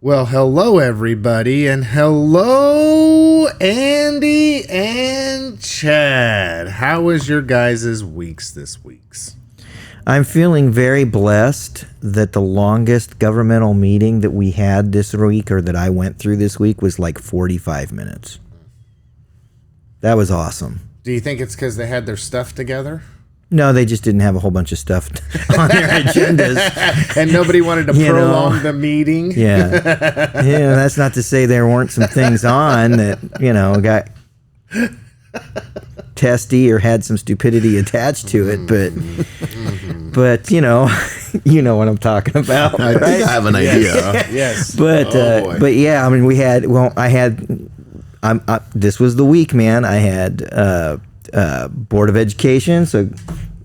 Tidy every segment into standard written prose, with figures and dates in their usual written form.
Well, hello, everybody, and hello, Andy and Chad. How was your guys' weeks this week? I'm feeling very blessed that the longest governmental meeting that we had this week, or that I went through this week, was like 45 minutes. That was awesome. Do you think it's because they had their stuff together? No, they just didn't have a whole bunch of stuff on their agendas. And nobody wanted to prolong the meeting? Yeah. That's not to say there weren't some things on that, got testy or had some stupidity attached to it, but you know what I'm talking about. I think I have an idea. Yes. But yeah, I mean, this was the week, man. I had Board of Education, so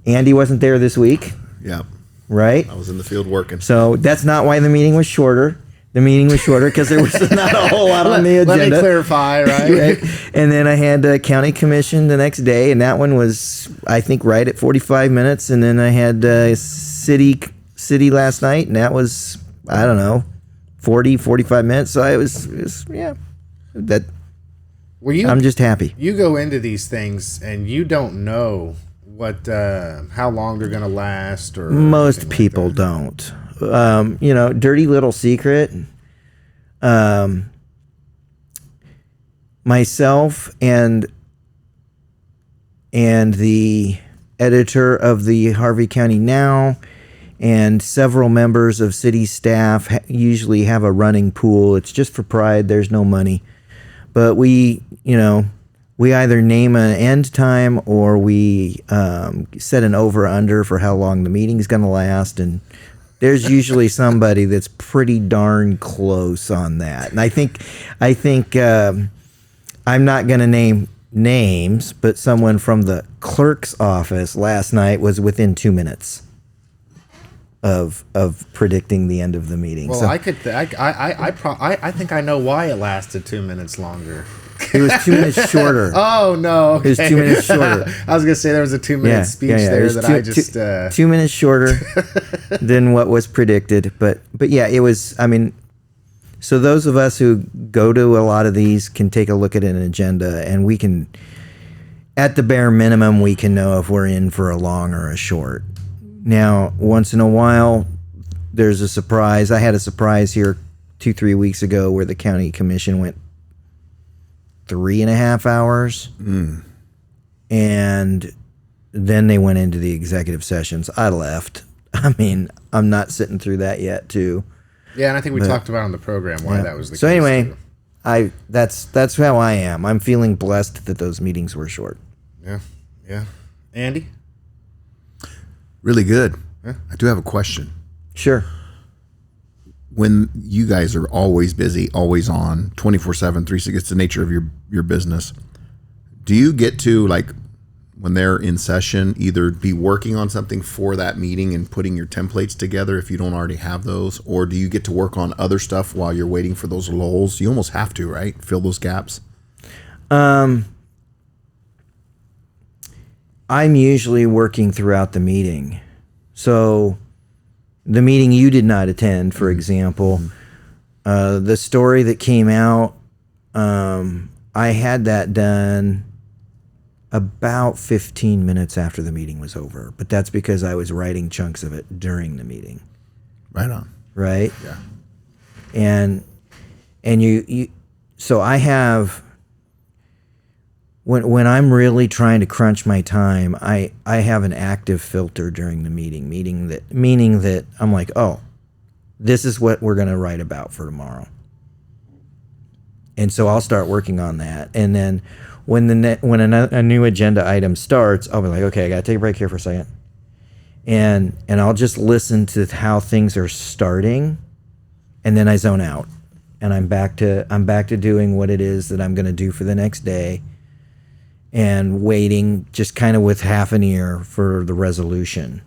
Andy wasn't there this week. Yeah. Right? I was in the field working. So that's not why the meeting was shorter. The meeting was shorter because there was not a whole lot on the agenda. Let me clarify, right? And then I had County Commission the next day, and that one was, I think, right at 45 minutes. And then I had City last night, and that was, I don't know, 45 minutes. So it was yeah. I'm just happy. You go into these things, and you don't know how long they're going to last, or most people don't. Dirty little secret. Myself and the editor of the Harvey County Now and several members of city staff usually have a running pool. It's just for pride. There's no money. But we either name an end time or we set an over-under for how long the meeting's going to last, and there's usually somebody that's pretty darn close on that. And I think I'm not going to name names, but someone from the clerk's office last night was within 2 minutes of predicting the end of the meeting. Well, so, I think I know why it lasted 2 minutes longer. It was 2 minutes shorter. Oh, no. Okay. It was 2 minutes shorter. I was going to say there was a 2 minute speech there that I just... 2 minutes shorter than what was predicted. But yeah, it was, I mean, so those of us who go to a lot of these can take a look at an agenda, and we can, at the bare minimum, we can know if we're in for a long or a short. Now, once in a while, there's a surprise. I had a surprise here 2-3 weeks ago where the county commission went 3.5 hours. And then they went into the executive sessions. I left. I mean, I'm not sitting through that yet, too. Yeah, and I think we talked about on the program why that was the case. So anyway, that's how I am. I'm feeling blessed that those meetings were short. Yeah. Andy? Really good. Yeah. I do have a question. Sure. When you guys are always busy, always on, 24/7, 360, it's the nature of your business. Do you get to, like, when they're in session, either be working on something for that meeting and putting your templates together if you don't already have those, or do you get to work on other stuff while you're waiting for those lulls? You almost have to, right? Fill those gaps. I'm usually working throughout the meeting. So the meeting you did not attend, for example, the story that came out, I had that done about 15 minutes after the meeting was over. But that's because I was writing chunks of it during the meeting. Right on. Right? Yeah. And you so I have... When I'm really trying to crunch my time, I have an active filter during the meeting, meaning that I'm like, oh, this is what we're going to write about for tomorrow. And so I'll start working on that. And then when a new agenda item starts, I'll be like, okay, I got to take a break here for a second. And I'll just listen to how things are starting, and then I zone out. And I'm back to doing what it is that I'm going to do for the next day. And waiting just kind of with half an ear for the resolution.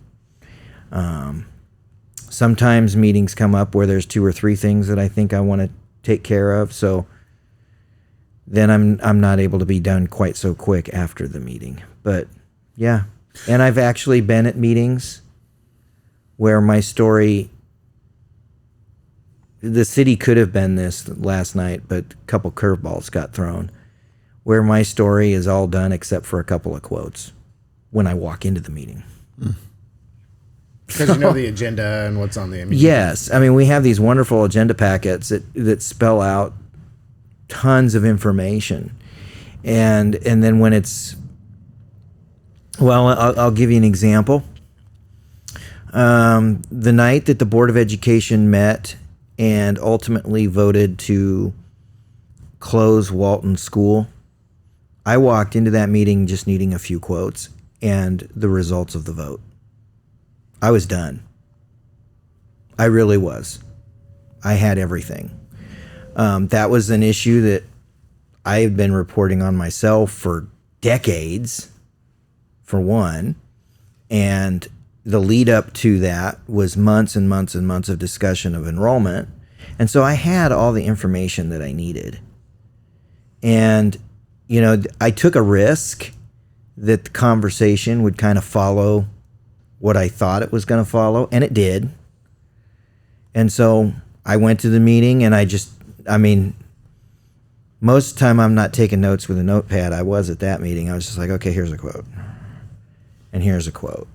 Sometimes meetings come up where there's 2 or 3 things that I think I want to take care of, so then I'm not able to be done quite so quick after the meeting. But yeah, and I've actually been at meetings where my story the city could have been this last night, but a couple curveballs got thrown, where my story is all done except for a couple of quotes when I walk into the meeting. Because you know the agenda and what's on the agenda. Yes. I mean, we have these wonderful agenda packets that spell out tons of information. And then when it's, well, I'll give you an example. The night that the Board of Education met and ultimately voted to close Walton School, I walked into that meeting just needing a few quotes and the results of the vote. I was done. I really was. I had everything. That was an issue that I had been reporting on myself for decades, for one. And the lead up to that was months and months and months of discussion of enrollment. And so I had all the information that I needed. And, you know, I took a risk that the conversation would kind of follow what I thought it was going to follow, and it did. And so I went to the meeting, and I mean, most of the time I'm not taking notes with a notepad. I was at that meeting. I was just like, okay, here's a quote, and here's a quote,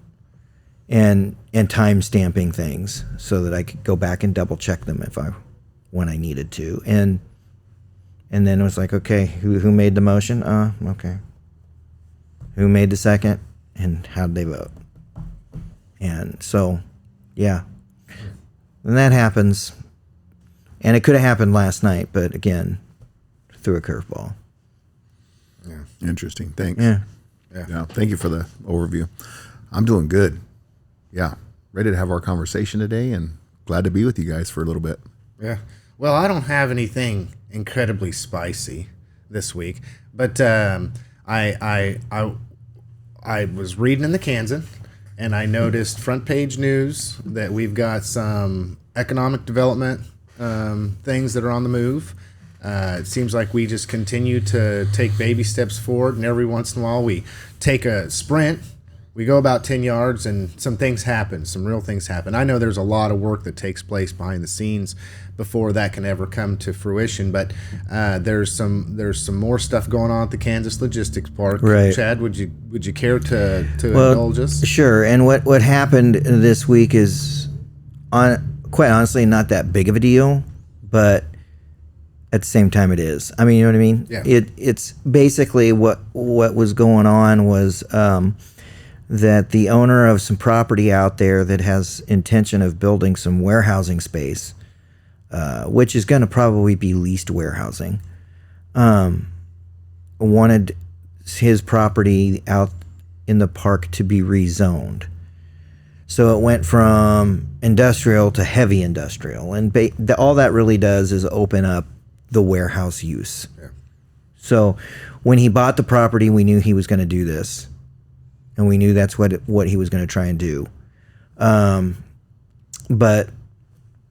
and time stamping things so that I could go back and double check them when I needed to. And then it was like, okay, who made the motion? Okay. Who made the second, and how did they vote? And so, yeah. And that happens. And it could have happened last night, but again, threw a curveball. Yeah. Interesting. Thanks. Yeah. Yeah. Thank you for the overview. I'm doing good. Yeah. Ready to have our conversation today and glad to be with you guys for a little bit. Yeah. Well, I don't have anything incredibly spicy this week, but I was reading in the Kansan, and I noticed front page news that we've got some economic development things that are on the move. It seems like we just continue to take baby steps forward, and every once in a while we take a sprint. We go about 10 yards, and some things happen, some real things happen. I know there's a lot of work that takes place behind the scenes before that can ever come to fruition, but there's some more stuff going on at the Kansas Logistics Park. Right. Chad, would you care to indulge us? Sure. And what happened this week is, quite honestly, not that big of a deal, but at the same time it is. I mean, you know what I mean? Yeah. It's basically what was going on was that the owner of some property out there that has intention of building some warehousing space, which is going to probably be leased warehousing, wanted his property out in the park to be rezoned. So it went from industrial to heavy industrial. And all that really does is open up the warehouse use. Yeah. So when he bought the property, we knew he was going to do this. And we knew that's what he was going to try and do. But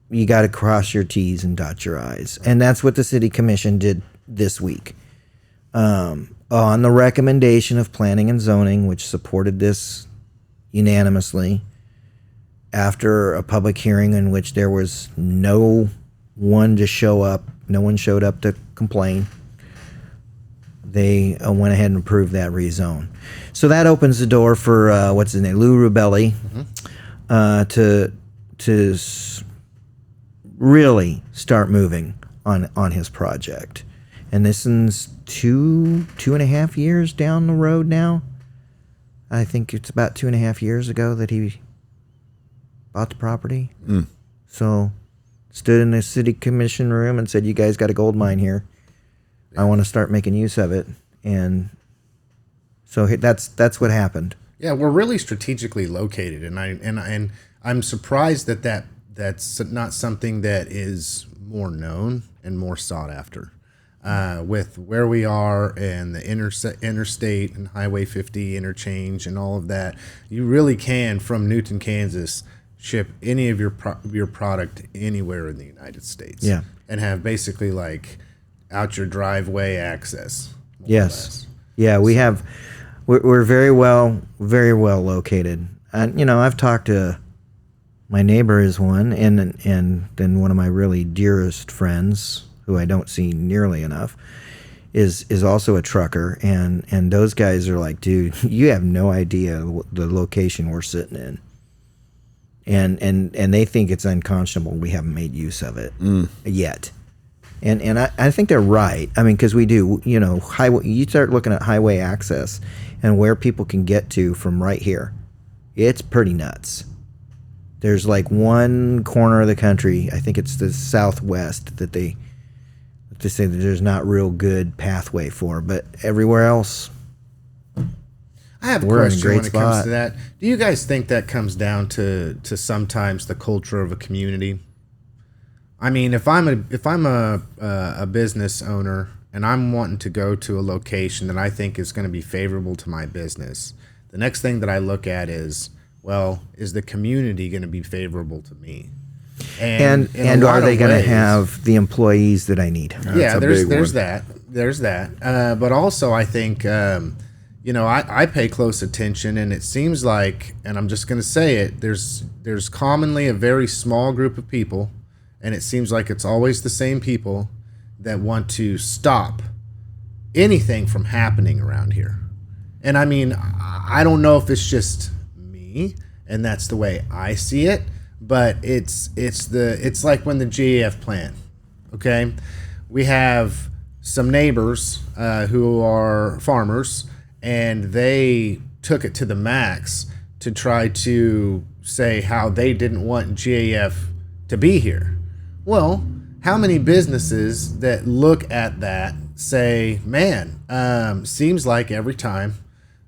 you got to cross your T's and dot your I's. And that's what the city commission did this week. On the recommendation of planning and zoning, which supported this unanimously, after a public hearing in which there was no one showed up to complain, they went ahead and approved that rezone. So that opens the door for what's his name, Lou Rubelli, to really start moving on his project. And this is two and a half years down the road now. I think it's about 2.5 years ago that he bought the property. So stood in the city commission room and said, "You guys got a gold mine here. I want to start making use of it." And so that's what happened. Yeah, we're really strategically located, and I'm surprised that's not something that is more known and more sought after. With where we are and the interstate and Highway 50 interchange and all of that, you really can, from Newton, Kansas, ship any of your product anywhere in the United States. Yeah. And have basically like out your driveway access. Yes. Yeah, we're very well located. And, I've talked to My neighbor is one, and then one of my really dearest friends, who I don't see nearly enough, is also a trucker, and those guys are like, dude, you have no idea the location we're sitting in, and they think it's unconscionable we haven't made use of it yet, and I think they're right. I mean, because we do, highway. You start looking at highway access and where people can get to from right here, it's pretty nuts. There's like one corner of the country, I think it's the southwest, that they say that there's not real good pathway for, but everywhere else, I have a question when it comes to that. Do you guys think that comes down to sometimes the culture of a community? I mean, if I'm a business owner and I'm wanting to go to a location that I think is going to be favorable to my business, the next thing that I look at is, well, is the community going to be favorable to me? And are they going to have the employees that I need? Yeah, there's that. But also, I think I pay close attention, and it seems like, and I'm just going to say it, there's commonly a very small group of people, and it seems like it's always the same people that want to stop anything from happening around here. And I mean, I don't know if it's just me, and that's the way I see it, but it's like when the GAF plant, okay? We have some neighbors who are farmers, and they took it to the max to try to say how they didn't want GAF to be here. Well, how many businesses that look at that say, man, seems like every time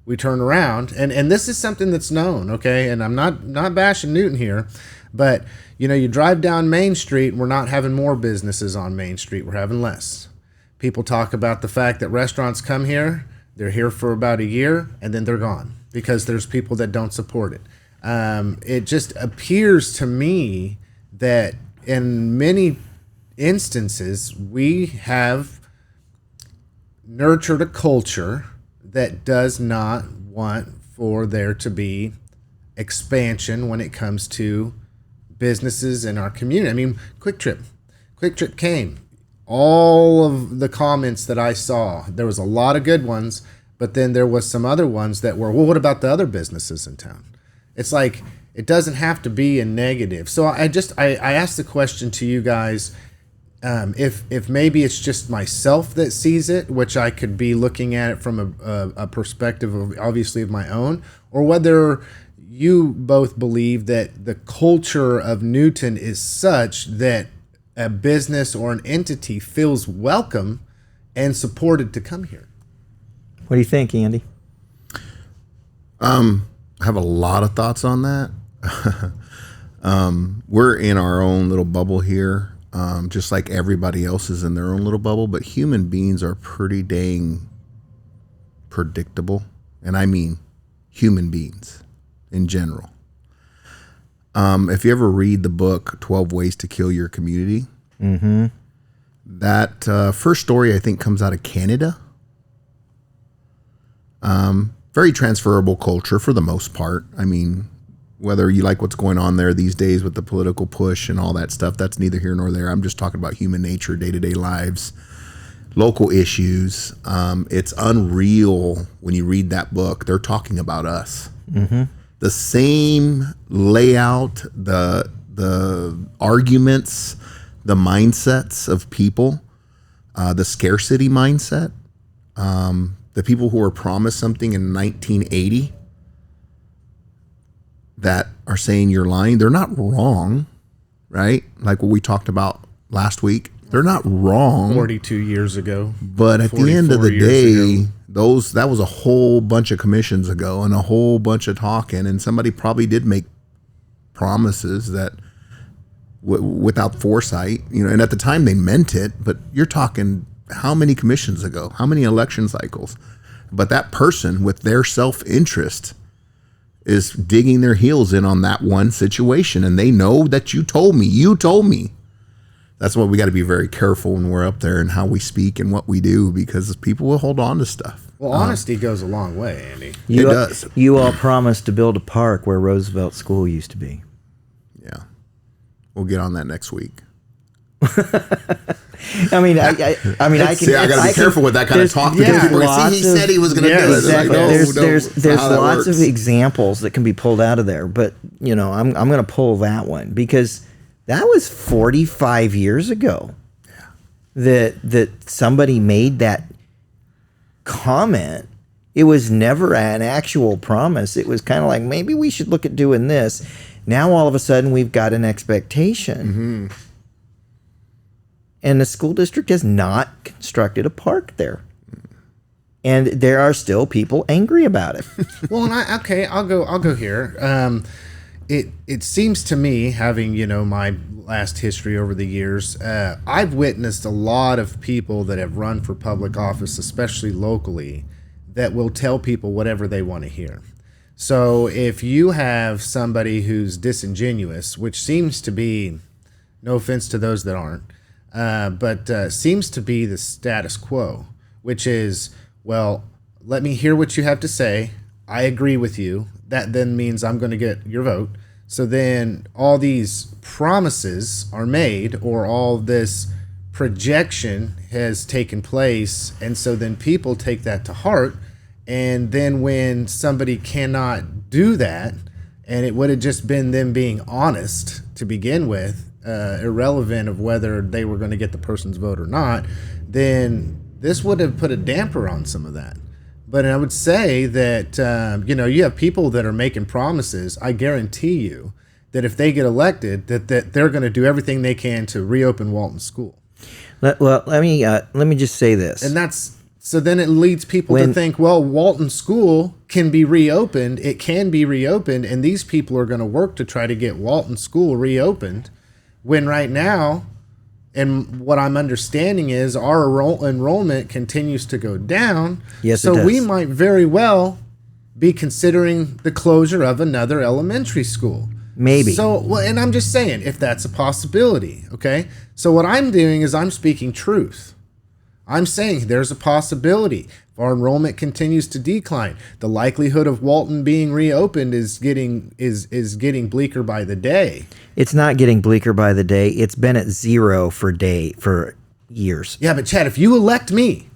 we turn around, and this is something that's known, okay? And I'm not bashing Newton here, but you drive down Main Street, and we're not having more businesses on Main Street, we're having less. People talk about the fact that restaurants come here, they're here for about a year, and then they're gone because there's people that don't support it. It just appears to me that in many instances, we have nurtured a culture that does not want for there to be expansion when it comes to businesses in our community. I mean, Quick Trip came. All of the comments that I saw, there was a lot of good ones, but then there was some other ones that were, well, what about the other businesses in town? It's like, it doesn't have to be a negative. So I asked the question to you guys, if maybe it's just myself that sees it, which I could be looking at it from a perspective of obviously of my own, or whether you both believe that the culture of Newton is such that a business or an entity feels welcome and supported to come here. What do you think, Andy? I have a lot of thoughts on that. We're in our own little bubble here, just like everybody else is in their own little bubble, but human beings are pretty dang predictable. And I mean human beings in general. If you ever read the book 12 Ways to Kill Your Community, that first story I think comes out of Canada. Very transferable culture for the most part. I mean, whether you like what's going on there these days with the political push and all that stuff, that's neither here nor there. I'm just talking about human nature, day-to-day lives, local issues. It's unreal when you read that book. They're talking about us. The same layout, the arguments, the mindsets of people, the scarcity mindset, the people who were promised something in 1980 that are saying you're lying. They're not wrong, right? Like what we talked about last week. They're not wrong. 42 years ago. But at the end of the day, that was a whole bunch of commissions ago and a whole bunch of talking, and somebody probably did make promises that without foresight, and at the time they meant it, but you're talking how many commissions ago, how many election cycles, but that person with their self-interest is digging their heels in on that one situation, and they know that you told me. That's why we got to be very careful when we're up there and how we speak and what we do, because people will hold on to stuff. Well, honesty goes a long way, Andy. It does. You all promised to build a park where Roosevelt School used to be. Yeah. We'll get on that next week. I mean, I can. See, I got to be careful with that kind of talk. yeah, because he said he was going to do it. Exactly. Like, there's lots of examples that can be pulled out of there, but I'm going to pull that one because that was 45 years ago that somebody made that comment. It was never an actual promise. It was kind of like, maybe we should look at doing this. Now all of a sudden we've got an expectation. Mm-hmm. And the school district has not constructed a park there. And there are still people angry about it. Well, and I'll go here. It seems to me, having my last history over the years, I've witnessed a lot of people that have run for public office, especially locally, that will tell people whatever they want to hear. So if you have somebody who's disingenuous, which seems to be, no offense to those that aren't, but seems to be the status quo, which is, well, let me hear what you have to say. I agree with you. That then means I'm going to get your vote. So then all these promises are made, or all this projection has taken place. And so then people take that to heart. And then when somebody cannot do that, and it would have just been them being honest to begin with, irrelevant of whether they were going to get the person's vote or not, then this would have put a damper on some of that. But I would say that, you have people that are making promises. I guarantee you that if they get elected, that they're going to do everything they can to reopen Walton School. Let me just say this. And so then it leads people to think, well, Walton School can be reopened. It can be reopened. And these people are going to work to try to get Walton School reopened. When right now, and what I'm understanding is our enrollment continues to go down. Yes, so it does. we might very well be considering the closure of another elementary school. Maybe. So, and I'm just saying, if that's a possibility, okay? So what I'm doing is I'm speaking truth. I'm saying there's a possibility. If our enrollment continues to decline, the likelihood of Walton being reopened is getting bleaker by the day. It's not getting bleaker by the day. It's been at zero for years. Yeah, but Chad, if you elect me,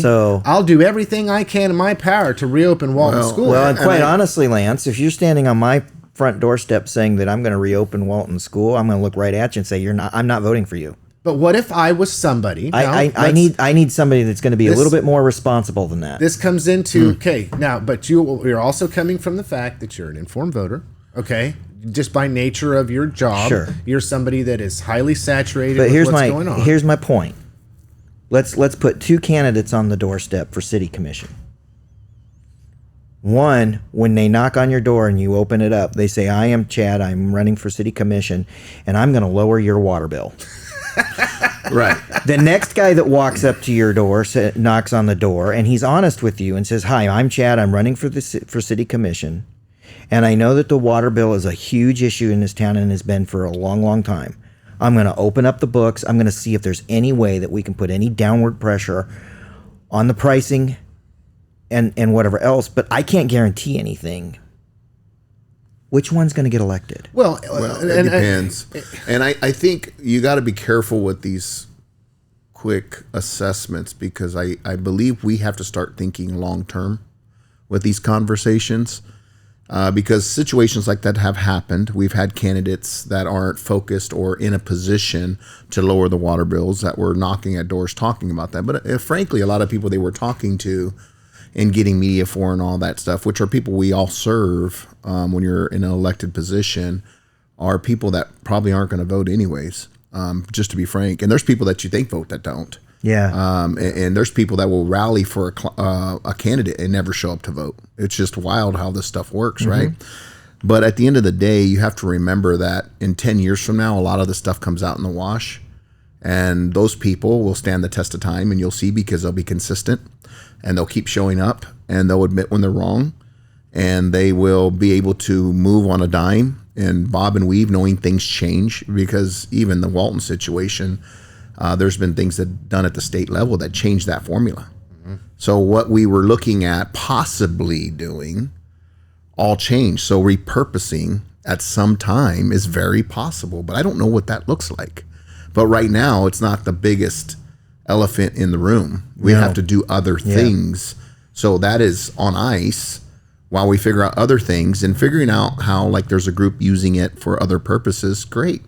so I'll do everything I can in my power to reopen Walton School. Well, and quite honestly, Lance, if you're standing on my front doorstep saying that I'm going to reopen Walton School, I'm going to look right at you and say, I'm not voting for you. But what if I was somebody? I need somebody that's going to be a little bit more responsible than that. This comes into okay now, but you're also coming from the fact that you're an informed voter. Okay, just by nature of your job, sure. You're somebody that is highly saturated. But with what's going on. Here's my point. Let's put two candidates on the doorstep for city commission. One, when they knock on your door and you open it up, they say, "I am Chad. I'm running for city commission, and I'm going to lower your water bill." Right. The next guy that walks up to your door, knocks on the door, and he's honest with you and says, "Hi, I'm Chad. I'm running for city commission, and I know that the water bill is a huge issue in this town and has been for a long, long time. I'm going to open up the books. I'm going to see if there's any way that we can put any downward pressure on the pricing and whatever else, but I can't guarantee anything." Which one's going to get elected? Well, it depends. And I think you got to be careful with these quick assessments, because I believe we have to start thinking long term with these conversations, because situations like that have happened. We've had candidates that aren't focused or in a position to lower the water bills that were knocking at doors talking about that. But frankly, a lot of people they were talking to and getting media for and all that stuff, which are people we all serve when you're in an elected position, are people that probably aren't going to vote anyways, just to be frank. And there's people that you think vote that don't. Yeah. And there's people that will rally for a candidate and never show up to vote. It's just wild how this stuff works, right? But at the end of the day, you have to remember that in 10 years from now, a lot of this stuff comes out in the wash. And those people will stand the test of time, and you'll see, because they'll be consistent and they'll keep showing up and they'll admit when they're wrong, and they will be able to move on a dime and bob and weave, knowing things change. Because even the Walton situation, there's been things that done at the state level that changed that formula. So what we were looking at possibly doing all changed. So repurposing at some time is very possible, but I don't know what that looks like. But right now, it's not the biggest elephant in the room. We have to do other things. So that is on ice while we figure out other things, and figuring out how, like, there's a group using it for other purposes. Great.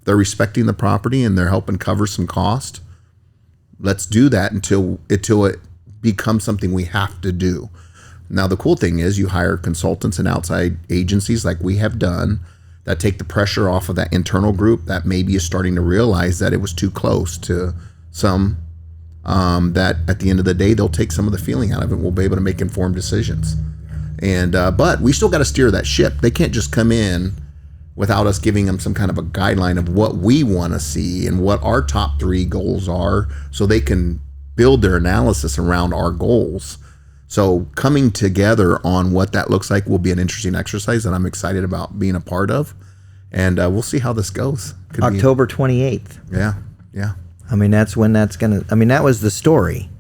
They're respecting the property and they're helping cover some cost. Let's do that until it becomes something we have to do. Now, the cool thing is you hire consultants and outside agencies like we have done that take the pressure off of that internal group that maybe is starting to realize that it was too close to some, that at the end of the day, they'll take some of the feeling out of it. We'll be able to make informed decisions. And but we still got to steer that ship. They can't just come in without us giving them some kind of a guideline of what we want to see and what our top 3 goals are, so they can build their analysis around our goals. So coming together on what that looks like will be an interesting exercise that I'm excited about being a part of. And we'll see how this goes. October 28th. Yeah. I mean, that's when that's going to, I mean, that was the story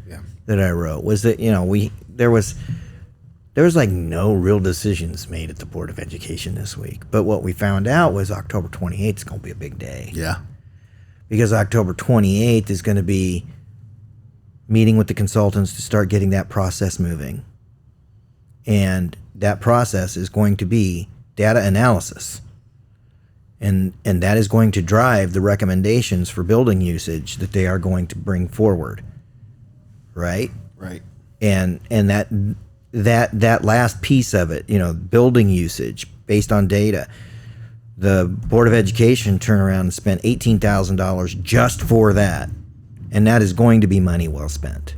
that I wrote, was that, there was like no real decisions made at the Board of Education this week. But what we found out was October 28th is going to be a big day. Yeah. Because October 28th is going to be meeting with the consultants to start getting that process moving. And that process is going to be data analysis. And that is going to drive the recommendations for building usage that they are going to bring forward. Right? Right. And that last piece of it, building usage based on data. The Board of Education turned around and spent $18,000 just for that. And that is going to be money well spent.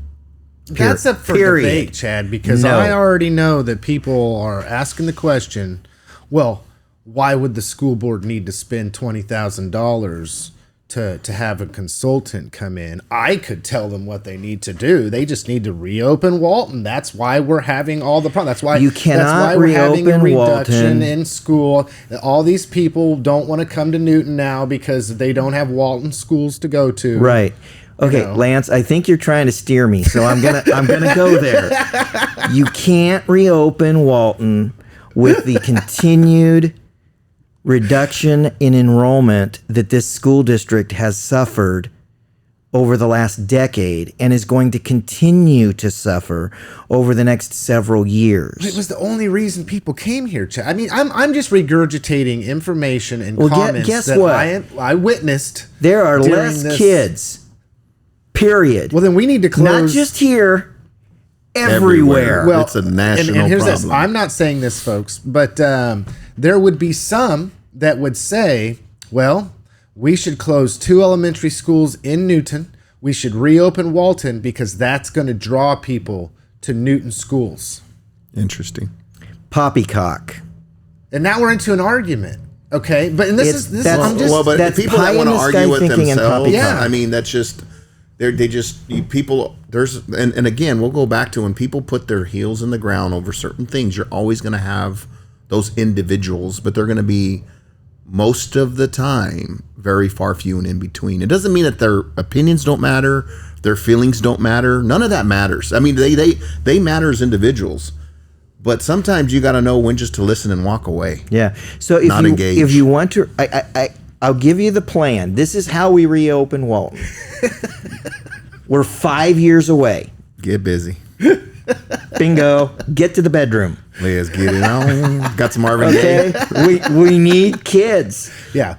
That's up for debate, Chad, because I already know that people are asking the question, well, why would the school board need to spend $20,000 to have a consultant come in? I could tell them what they need to do. They just need to reopen Walton. That's why we're having all the problems. That's why you cannot that's why we're having a reduction Walton in school. All these people don't want to come to Newton now because they don't have Walton schools to go to. Right. Okay, Lance, I think you're trying to steer me, so I'm gonna go there. You can't reopen Walton with the continued reduction in enrollment that this school district has suffered over the last decade and is going to continue to suffer over the next several years. It was the only reason people came here, Chad. I mean, I'm just regurgitating information and comments guess that what? I witnessed. There are less kids. Period. Well, then we need to close. Not just here, everywhere. Well, it's a national and here's problem. This. I'm not saying this, folks, but there would be some that would say, well, we should close 2 elementary schools in Newton. We should reopen Walton because that's going to draw people to Newton schools. Interesting. Poppycock. And now we're into an argument. Okay, but this is I'm just well, but that's people that want to argue with themselves, Yeah. I mean, that's just people. And again, we'll go back to when people put their heels in the ground over certain things. You're always going to have those individuals, but they're going to be most of the time very far few and in between. It doesn't mean that their opinions don't matter, their feelings don't matter. None of that matters. I mean, they matter as individuals. But sometimes you got to know when just to listen and walk away. Yeah. So if you want to, I'll give you the plan. This is how we reopen Walton. We're 5 years away. Get busy. Bingo. Get to the bedroom. Let's get it on. Got some Marvin Gaye. Okay. We need kids. Yeah.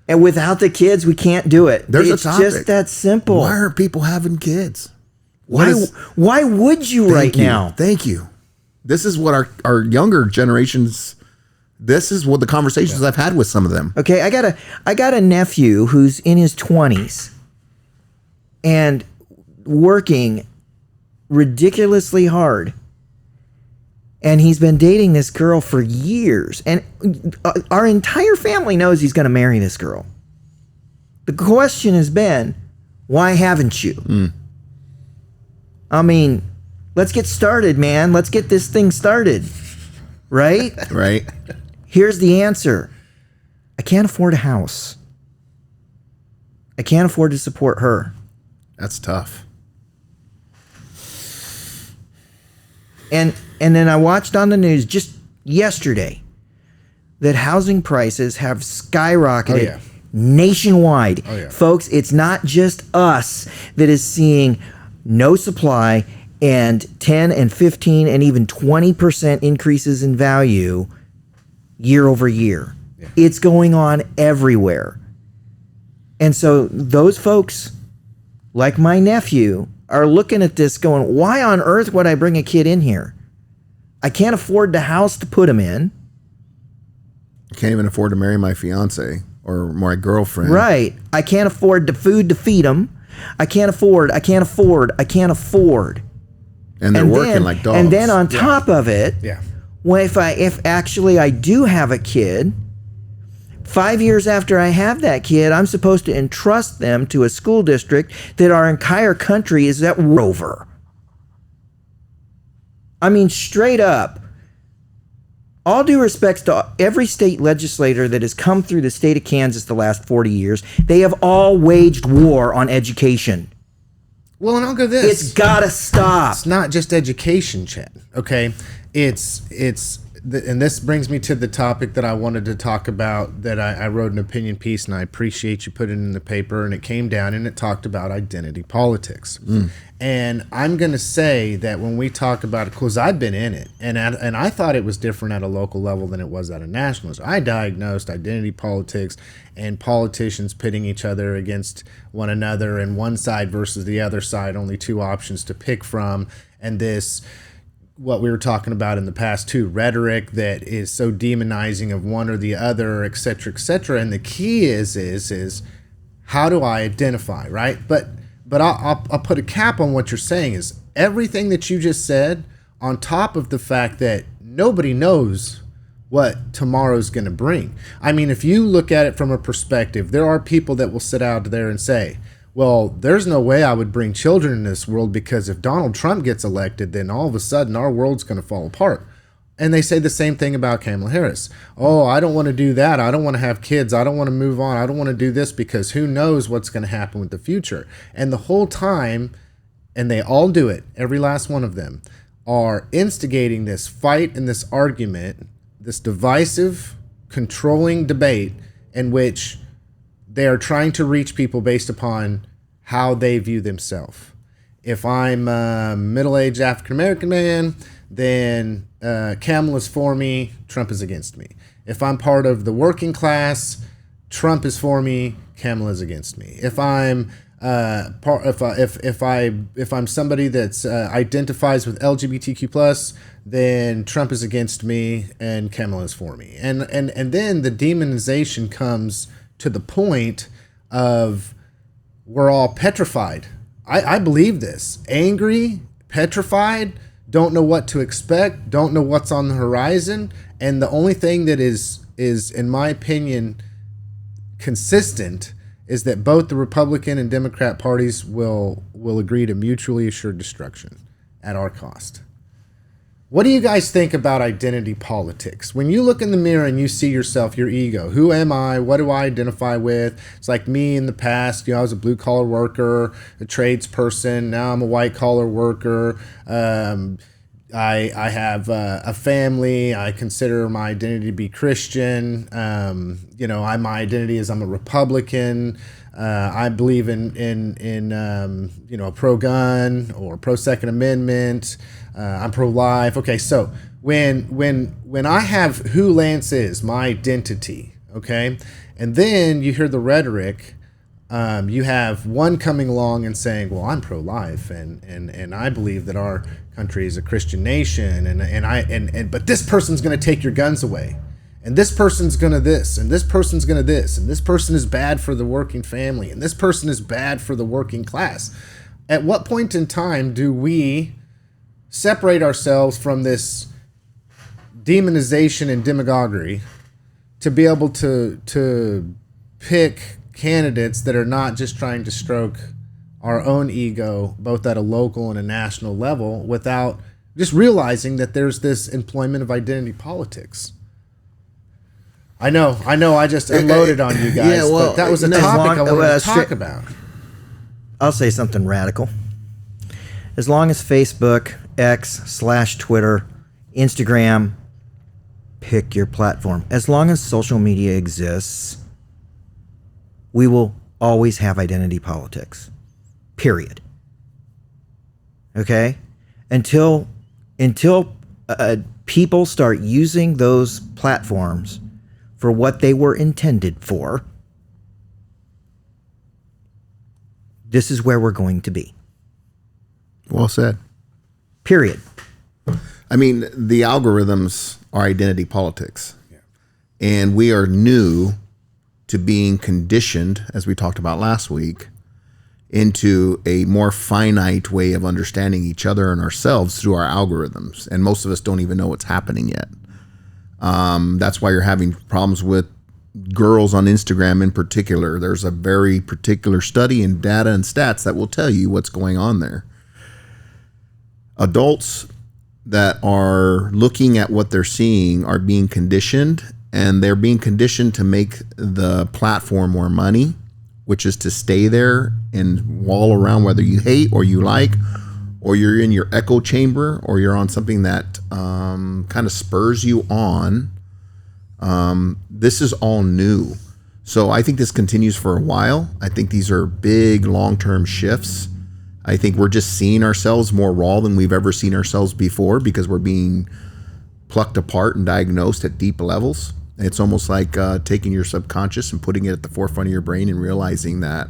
And without the kids, we can't do it. It's just that simple. Why aren't people having kids? Why would you now? Thank you. This is what our younger generations. This is what the conversations I've had with some of them. Okay, I got a nephew who's in his 20s and working ridiculously hard. And he's been dating this girl for years. And our entire family knows he's going to marry this girl. The question has been, why haven't you? I mean, let's get started, man. Let's get this thing started. Right? Right. Here's the answer. I can't afford a house. I can't afford to support her. That's tough. And then I watched on the news just yesterday that housing prices have skyrocketed Oh, yeah. nationwide. Oh, yeah. Folks, it's not just us that is seeing no supply and 10 and 15 and even 20% increases in value year over year. Yeah. It's going on everywhere. And so those folks, like my nephew, are looking at this going, why on earth would I bring a kid in here? I can't afford the house to put him in. I can't even afford to marry my fiance or my girlfriend. Right. I can't afford the food to feed them. I can't afford. And they're working like dogs. And then on top of it, Yeah. well, if actually I do have a kid, 5 years after I have that kid, I'm supposed to entrust them to a school district that our entire country is at war over. I mean, straight up. All due respects to every state legislator that has come through the state of Kansas the last 40 years, they have all waged war on education. Well, and I'll go this. It's gotta stop. It's not just education, Chad. Okay, and this brings me to the topic that I wanted to talk about. That I wrote an opinion piece, and I appreciate you putting it in the paper. And it came down, and it talked about identity politics. And I'm going to say that when we talk about it, because I've been in it, and I thought it was different at a local level than it was at a national. So I diagnosed identity politics and politicians pitting each other against one another, and one side versus the other side, only two options to pick from, and this. What we were talking about in the past too, rhetoric that is so demonizing of one or the other, et cetera, et cetera. And the key is how do I identify, right? But I'll put a cap on what you're saying is everything that you just said, on top of the fact that nobody knows what tomorrow's going to bring. I mean, if you look at it from a perspective, there are people that will sit out there and say, well, there's no way I would bring children in this world because if Donald Trump gets elected, then all of a sudden our world's going to fall apart. And they say the same thing about Kamala Harris. Oh, I don't want to do that. I don't want to have kids. I don't want to move on. I don't want to do this because who knows what's going to happen with the future. And the whole time, and they all do it, every last one of them, are instigating this fight and this argument, this divisive, controlling debate in which they are trying to reach people based upon how they view themselves. If I'm a middle-aged African-American man, then Kamala's for me, Trump is against me. If I'm part of the working class, Trump is for me, Kamala's against me. If I'm if I'm somebody that's identifies with LGBTQ+, then Trump is against me and Kamala is for me. And then the demonization comes to the point of we're all petrified. I believe this. Angry, petrified, don't know what to expect, don't know what's on the horizon, and the only thing that is in my opinion consistent is that both the Republican and Democrat parties will agree to mutually assured destruction at our cost. What do you guys think about identity politics? When you look in the mirror and you see yourself, your ego, who am I? What do I identify with? It's like me in the past, I was a blue collar worker, a tradesperson. Now I'm a white collar worker. I have a family. I consider my identity to be Christian. My identity is I'm a Republican. I believe in pro-gun or pro-Second Amendment. I'm pro-life. Okay, so when I have who Lance is, my identity, okay, and then you hear the rhetoric, you have one coming along and saying, well, I'm pro-life and I believe that our country is a Christian nation but this person's going to take your guns away. And this person's going to this, and this person's going to this, and this person is bad for the working family, and this person is bad for the working class. At what point in time do we separate ourselves from this demonization and demagoguery to be able to pick candidates that are not just trying to stroke our own ego, both at a local and a national level, without just realizing that there's this employment of identity politics? I know. I just unloaded on you guys, but that was a topic I wanted to talk about. I'll say something radical. As long as Facebook, X/Twitter, Instagram pick your platform. As long as social media exists, we will always have identity politics. Period. Okay? Until people start using those platforms for what they were intended for, this is where we're going to be. Well said. Period. I mean, the algorithms are identity politics. Yeah. And we are new to being conditioned, as we talked about last week, into a more finite way of understanding each other and ourselves through our algorithms. And most of us don't even know what's happening yet. That's why you're having problems with girls on Instagram in particular. There's a very particular study and data and stats that will tell you what's going on there. Adults that are looking at what they're seeing are being conditioned, and they're being conditioned to make the platform more money, which is to stay there and wall around whether you hate or you like, or you're in your echo chamber, or you're on something that kind of spurs you on. This is all new. So I think this continues for a while. I think these are big long-term shifts. I think we're just seeing ourselves more raw than we've ever seen ourselves before, because we're being plucked apart and diagnosed at deep levels. It's almost like taking your subconscious and putting it at the forefront of your brain and realizing that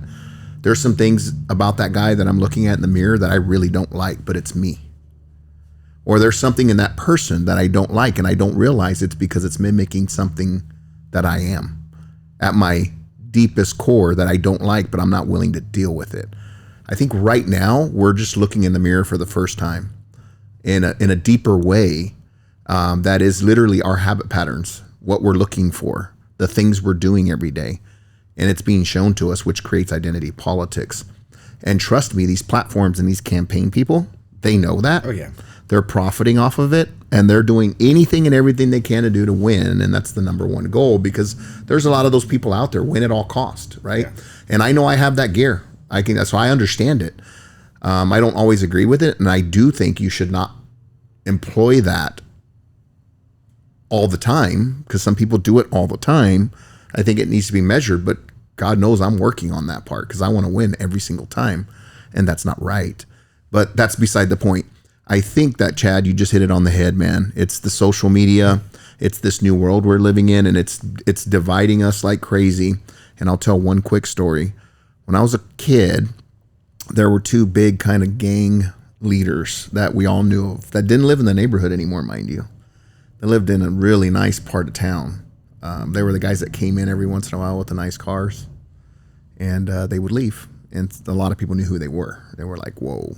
there's some things about that guy that I'm looking at in the mirror that I really don't like, but it's me. Or there's something in that person that I don't like, and I don't realize it's because it's mimicking something that I am at my deepest core that I don't like, but I'm not willing to deal with it. I think right now we're just looking in the mirror for the first time in a deeper way. That is literally our habit patterns, what we're looking for, the things we're doing every day. And it's being shown to us, which creates identity politics. And trust me, these platforms and these campaign people, they know that. Oh, yeah. They're profiting off of it, and they're doing anything and everything they can to do to win. And that's the number one goal, because there's a lot of those people out there, win at all cost, right? Yeah. And I know I have that gear. So I understand it. I don't always agree with it. And I do think you should not employ that all the time, because some people do it all the time. I think it needs to be measured, but God knows I'm working on that part, because I want to win every single time. And that's not right. But that's beside the point. I think that, Chad, you just hit it on the head, man. It's the social media. It's this new world we're living in, and it's dividing us like crazy. And I'll tell one quick story. When I was a kid, there were two big kind of gang leaders that we all knew of that didn't live in the neighborhood anymore, mind you. They lived in a really nice part of town. They were the guys that came in every once in a while with the nice cars, and they would leave. And a lot of people knew who they were. They were like, whoa.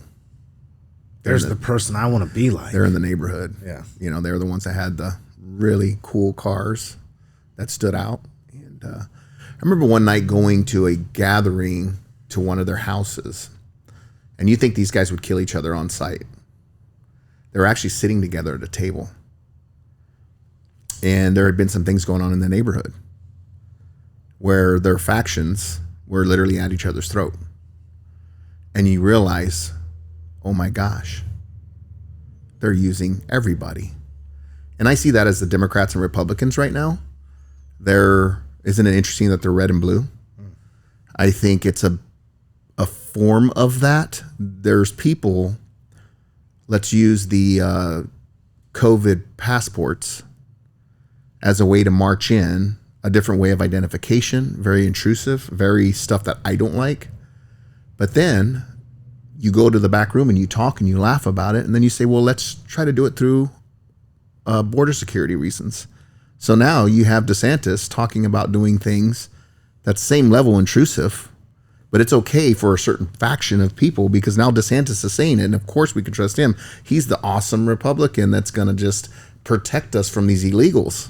There's the person I want to be like. They're in the neighborhood. Yeah. You know, they were the ones that had the really cool cars that stood out. And I remember one night going to a gathering to one of their houses, and you think these guys would kill each other on sight. They were actually sitting together at a table. And there had been some things going on in the neighborhood where their factions were literally at each other's throat. And you realize, oh my gosh, they're using everybody. And I see that as the Democrats and Republicans right now. Isn't it interesting that they're red and blue? I think it's a form of that. There's people, let's use the COVID passports as a way to march in, a different way of identification, very intrusive, very stuff that I don't like. But then you go to the back room and you talk and you laugh about it. And then you say, well, let's try to do it through border security reasons. So now you have DeSantis talking about doing things that's same level intrusive, but it's okay for a certain faction of people because now DeSantis is saying it. And of course we can trust him. He's the awesome Republican that's going to just protect us from these illegals.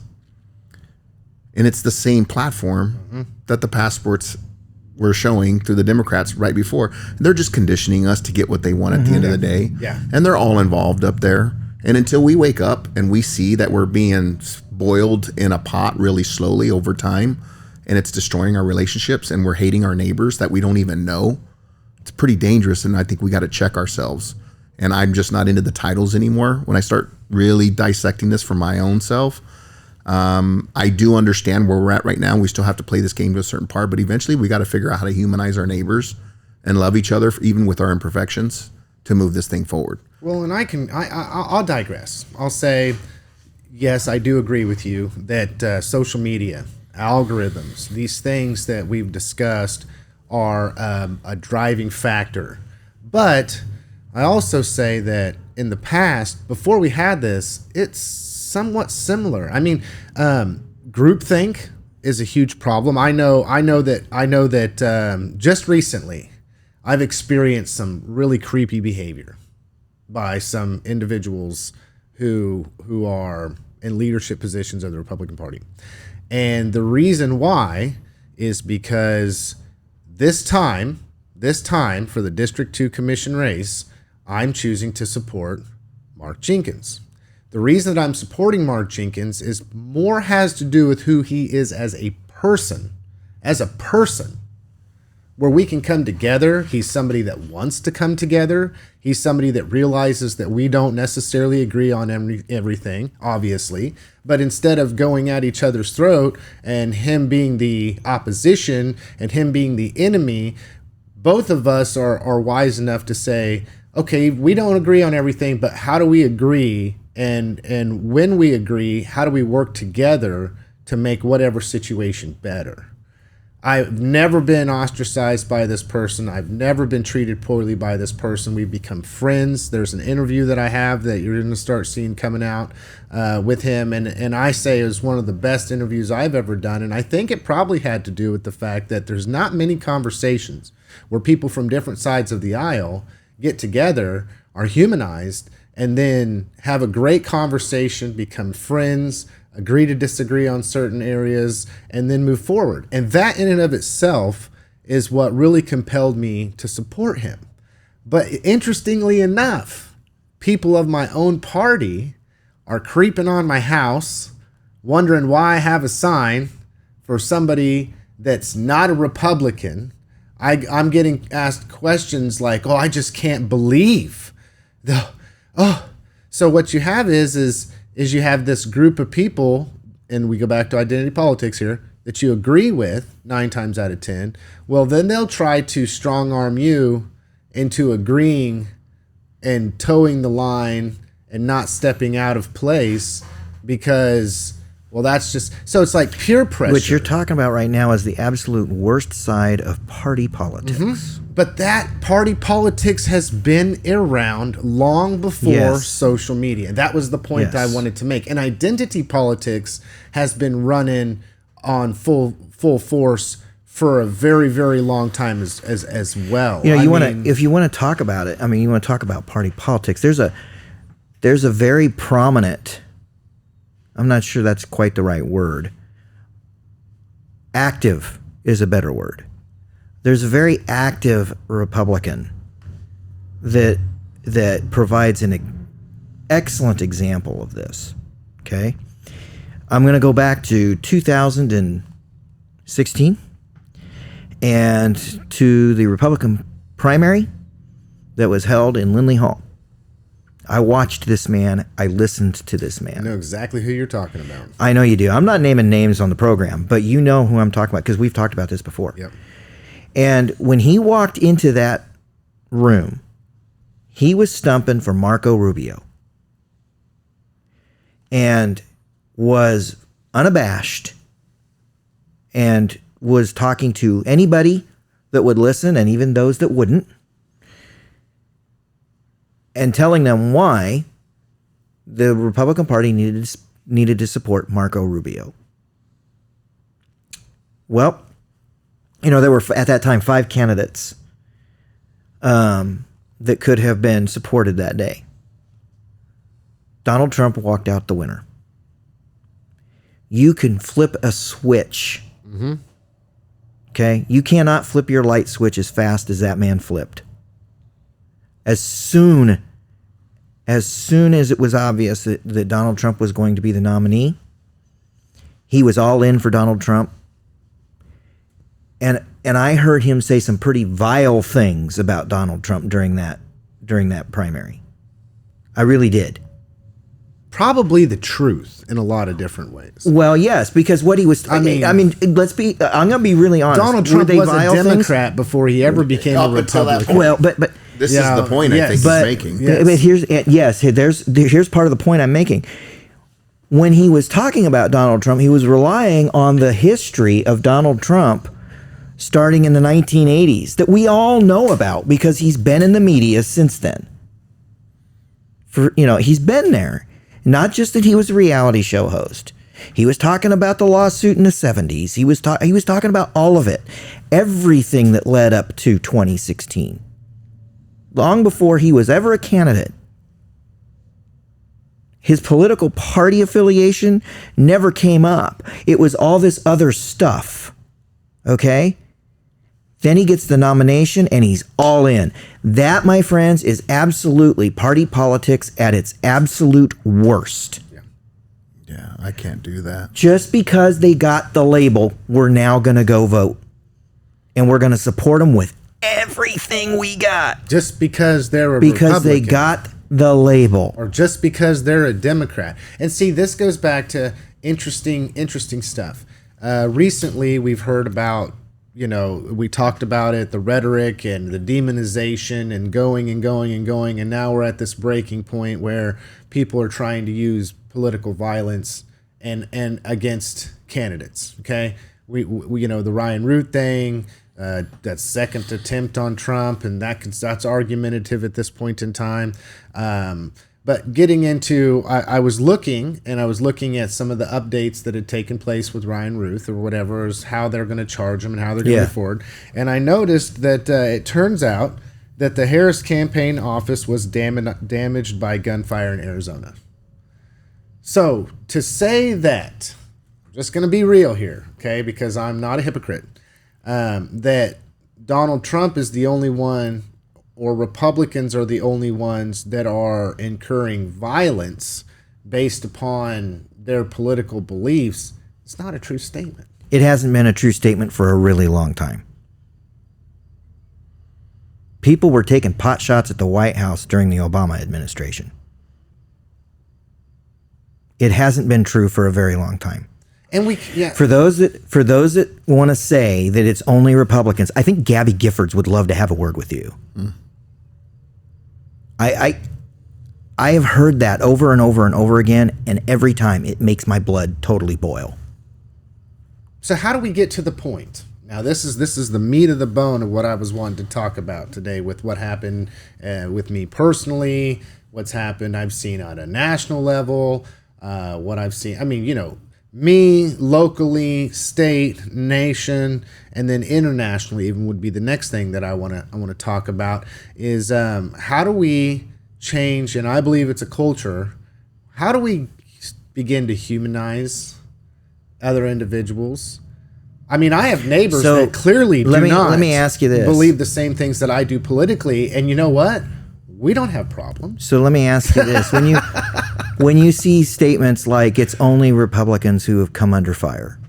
And it's the same platform that the passports were showing through the Democrats right before. They're just conditioning us to get what they want at the end of the day. Yeah. And they're all involved up there. And until we wake up and we see that we're being boiled in a pot really slowly over time, and it's destroying our relationships, and we're hating our neighbors that we don't even know, it's pretty dangerous. And I think we got to check ourselves. And I'm just not into the titles anymore. When I start really dissecting this for my own self, I do understand where we're at right now. We still have to play this game to a certain part, but eventually we got to figure out how to humanize our neighbors and love each other, even with our imperfections, to move this thing forward. Well, and I'll digress. I'll say, yes, I do agree with you that social media, algorithms, these things that we've discussed are a driving factor. But I also say that in the past, before we had this, it's somewhat similar. I mean, groupthink is a huge problem. I know that just recently I've experienced some really creepy behavior by some individuals who are in leadership positions of the Republican Party. And the reason why is because this time for the District 2 Commission race, I'm choosing to support Mark Jenkins. The reason that I'm supporting Mark Jenkins is more has to do with who he is as a person, where we can come together. He's somebody that wants to come together. He's somebody that realizes that we don't necessarily agree on everything, obviously, but instead of going at each other's throat and him being the opposition and him being the enemy, both of us are wise enough to say, okay, we don't agree on everything, but how do we agree? And when we agree, how do we work together to make whatever situation better? I've never been ostracized by this person. I've never been treated poorly by this person. We've become friends. There's an interview that I have that you're going to start seeing coming out with him. And I say it was one of the best interviews I've ever done. And I think it probably had to do with the fact that there's not many conversations where people from different sides of the aisle get together, are humanized, and then have a great conversation, become friends, agree to disagree on certain areas, and then move forward. And that in and of itself is what really compelled me to support him. But interestingly enough, people of my own party are creeping on my house, wondering why I have a sign for somebody that's not a Republican. I'm getting asked questions like, oh, I just can't believe. So what you have is you have this group of people, and we go back to identity politics here, that you agree with 9 times out of 10. Well, then they'll try to strong arm you into agreeing and towing the line and not stepping out of place because, well, that's just, so it's like peer pressure. What you're talking about right now is the absolute worst side of party politics. Mm-hmm. But that party politics has been around long before social media. That was the point that I wanted to make. And identity politics has been running on full force for a very, very long time as well. You know, if you want to talk about it, I mean, you want to talk about party politics. There's a very prominent, I'm not sure that's quite the right word. Active is a better word. There's a very active Republican that provides an excellent example of this. Okay, I'm going to go back to 2016 and to the Republican primary that was held in Lindley Hall. I watched this man. I listened to this man. I know exactly who you're talking about. I know you do. I'm not naming names on the program, but you know who I'm talking about because we've talked about this before. Yep. And when he walked into that room, he was stumping for Marco Rubio and was unabashed and was talking to anybody that would listen and even those that wouldn't, and telling them why the Republican Party needed to support Marco Rubio. Well, you know, there were at that time 5 candidates that could have been supported that day. Donald Trump walked out the winner. You can flip a switch. Mm-hmm. Okay? You cannot flip your light switch as fast as that man flipped. As soon as it was obvious that Donald Trump was going to be the nominee, he was all in for Donald Trump. And I heard him say some pretty vile things about Donald Trump during that primary. I really did. probably the truth in a lot of different ways. Well, yes, because what he was. I mean, let's be. I'm going to be really honest. Donald Trump was a Democrat before he ever became a Republican. Well, but this is the point I think he's making. But here's part of the point I'm making. When he was talking about Donald Trump, he was relying on the history of Donald Trump starting in the 1980s that we all know about because he's been in the media since then. He's been there. Not just that he was a reality show host. He was talking about the lawsuit in the 70s. He was talking about all of it. Everything that led up to 2016. Long before he was ever a candidate. His political party affiliation never came up. It was all this other stuff. Okay? Then he gets the nomination and he's all in. That, my friends, is absolutely party politics at its absolute worst. Yeah, I can't do that. Just because they got the label, we're now going to go vote. And we're going to support them with everything we got. Just because they're a Republican. They got the label. Or just because they're a Democrat. And see, this goes back to interesting stuff. Recently, we've heard about, we talked about it, the rhetoric and the demonization and going. And now we're at this breaking point where people are trying to use political violence and against candidates. Okay. We the Ryan Root thing, that second attempt on Trump, and that's argumentative at this point in time. But getting into, I was looking at some of the updates that had taken place with Ryan Ruth or whatever, is how they're going to charge him and how they're going to move forward. And I noticed that it turns out that the Harris campaign office was damaged by gunfire in Arizona. So to say that, I'm just going to be real here, okay, because I'm not a hypocrite, that Donald Trump is the only one, or Republicans are the only ones that are incurring violence based upon their political beliefs, it's not a true statement. It hasn't been a true statement for a really long time. People were taking pot shots at the White House during the Obama administration. It hasn't been true for a very long time. And for those that want to say that it's only Republicans, I think Gabby Giffords would love to have a word with you. Mm. I have heard that over and over and over again, and every time it makes my blood totally boil. So how do we get to the point? Now this is the meat of the bone of what I was wanting to talk about today, with what happened with me personally, what's happened I've seen at a national level, what I've seen. I mean, me locally, state, nation, and then internationally even would be the next thing that I want to talk about is how do we change, and I believe it's a culture, how do we begin to humanize other individuals? I mean, I have neighbors that clearly let me ask you this, believe the same things that I do politically, and you know what? We don't have problems. So let me ask you this. When you see statements like it's only Republicans who have come under fire,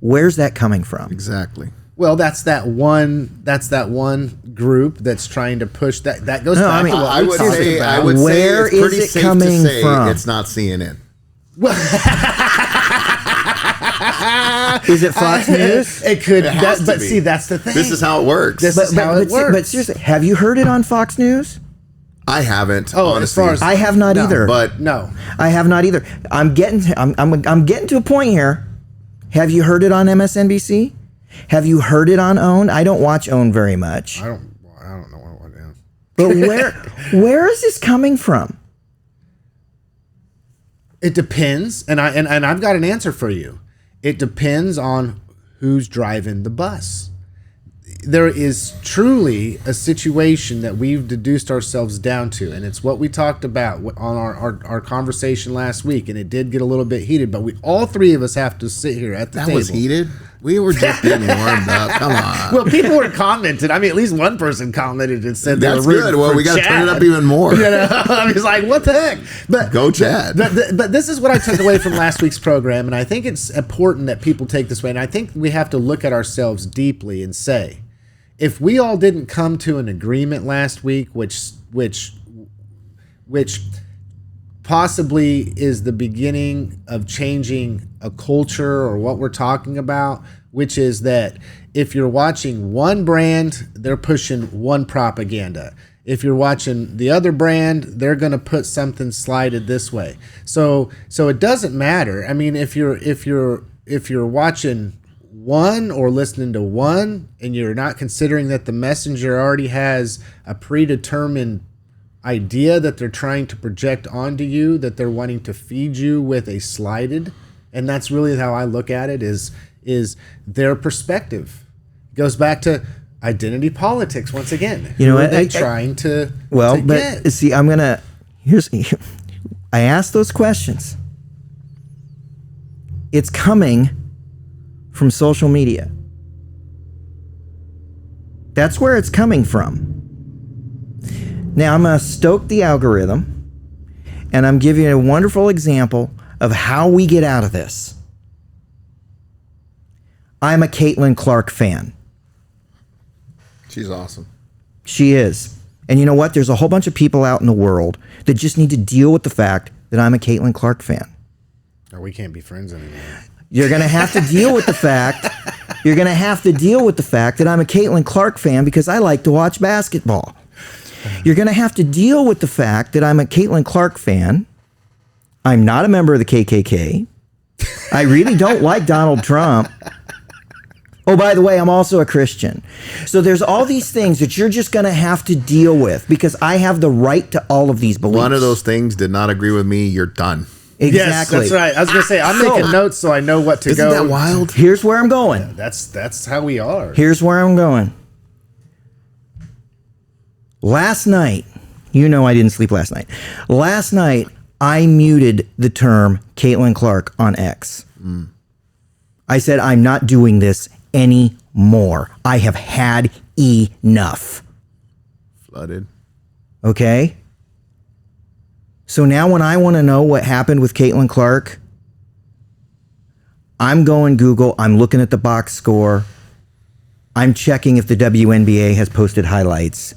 where's that coming from? Exactly. Well, that's that one group that's trying to push that. That goes back to what I would say. I would where say it's pretty is it safe coming to say from? It's not CNN. Is it Fox News? It could, but see, that's the thing. This is how it works. This is how it works. But seriously, have you heard it on Fox News? I haven't. Oh, honestly. as far as I have not either. But no, I have not either. I'm getting to a point here. Have you heard it on MSNBC? Have you heard it on OWN? I don't watch OWN very much. I don't know what it is. But where is this coming from? It depends, and I've got an answer for you. It depends on who's driving the bus. There is truly a situation that we've deduced ourselves down to, and it's what we talked about on our conversation last week, and it did get a little bit heated, but all three of us have to sit here at the table. That was heated? We were just getting warmed up. Come on. Well, people were commenting. I mean, at least one person commented and said that's they were good. Well, we got to turn it up even more. I was like, what the heck? But go Chad. But this is what I took away from last week's program, and I think it's important that people take this way, and I think we have to look at ourselves deeply and say, if we all didn't come to an agreement last week, which possibly is the beginning of changing a culture or what we're talking about, which is that if you're watching one brand, they're pushing one propaganda. If you're watching the other brand, they're going to put something slided this way. So it doesn't matter. I mean, if you're watching one or listening to one and you're not considering that the messenger already has a predetermined idea that they're trying to project onto you, that they're wanting to feed you with a slided, and that's really how I look at it, is their perspective. It goes back to identity politics once again. You know Who are what? they trying to But get? see, I asked those questions. It's coming from social media. That's where it's coming from. Now I'm going to stoke the algorithm, and I'm giving you a wonderful example of how we get out of this. I'm a Caitlin Clark fan. She's awesome. She is. And you know what? There's a whole bunch of people out in the world that just need to deal with the fact that I'm a Caitlin Clark fan. Or we can't be friends anymore. You're going to have to deal with the fact. You're going to have to deal with the fact that I'm a Caitlin Clark fan because I like to watch basketball. You're going to have to deal with the fact that I'm a Caitlin Clark fan. I'm not a member of the KKK. I really don't like Donald Trump. Oh, by the way, I'm also a Christian. So there's all these things that you're just going to have to deal with because I have the right to all of these beliefs. One of those things did not agree with me. You're done. Exactly. Yes, that's right. I was going to say, I'm making notes so I know what to Isn't go. that wild? Here's where I'm going. That's how we are. Here's where I'm going. Last night, you know I didn't sleep last night. Last night, I muted the term Caitlin Clark on X. I said, I'm not doing this anymore. I have had enough. Flooded. Okay? So now when I want to know what happened with Caitlin Clark, I'm going Google, I'm looking at the box score, I'm checking if the WNBA has posted highlights.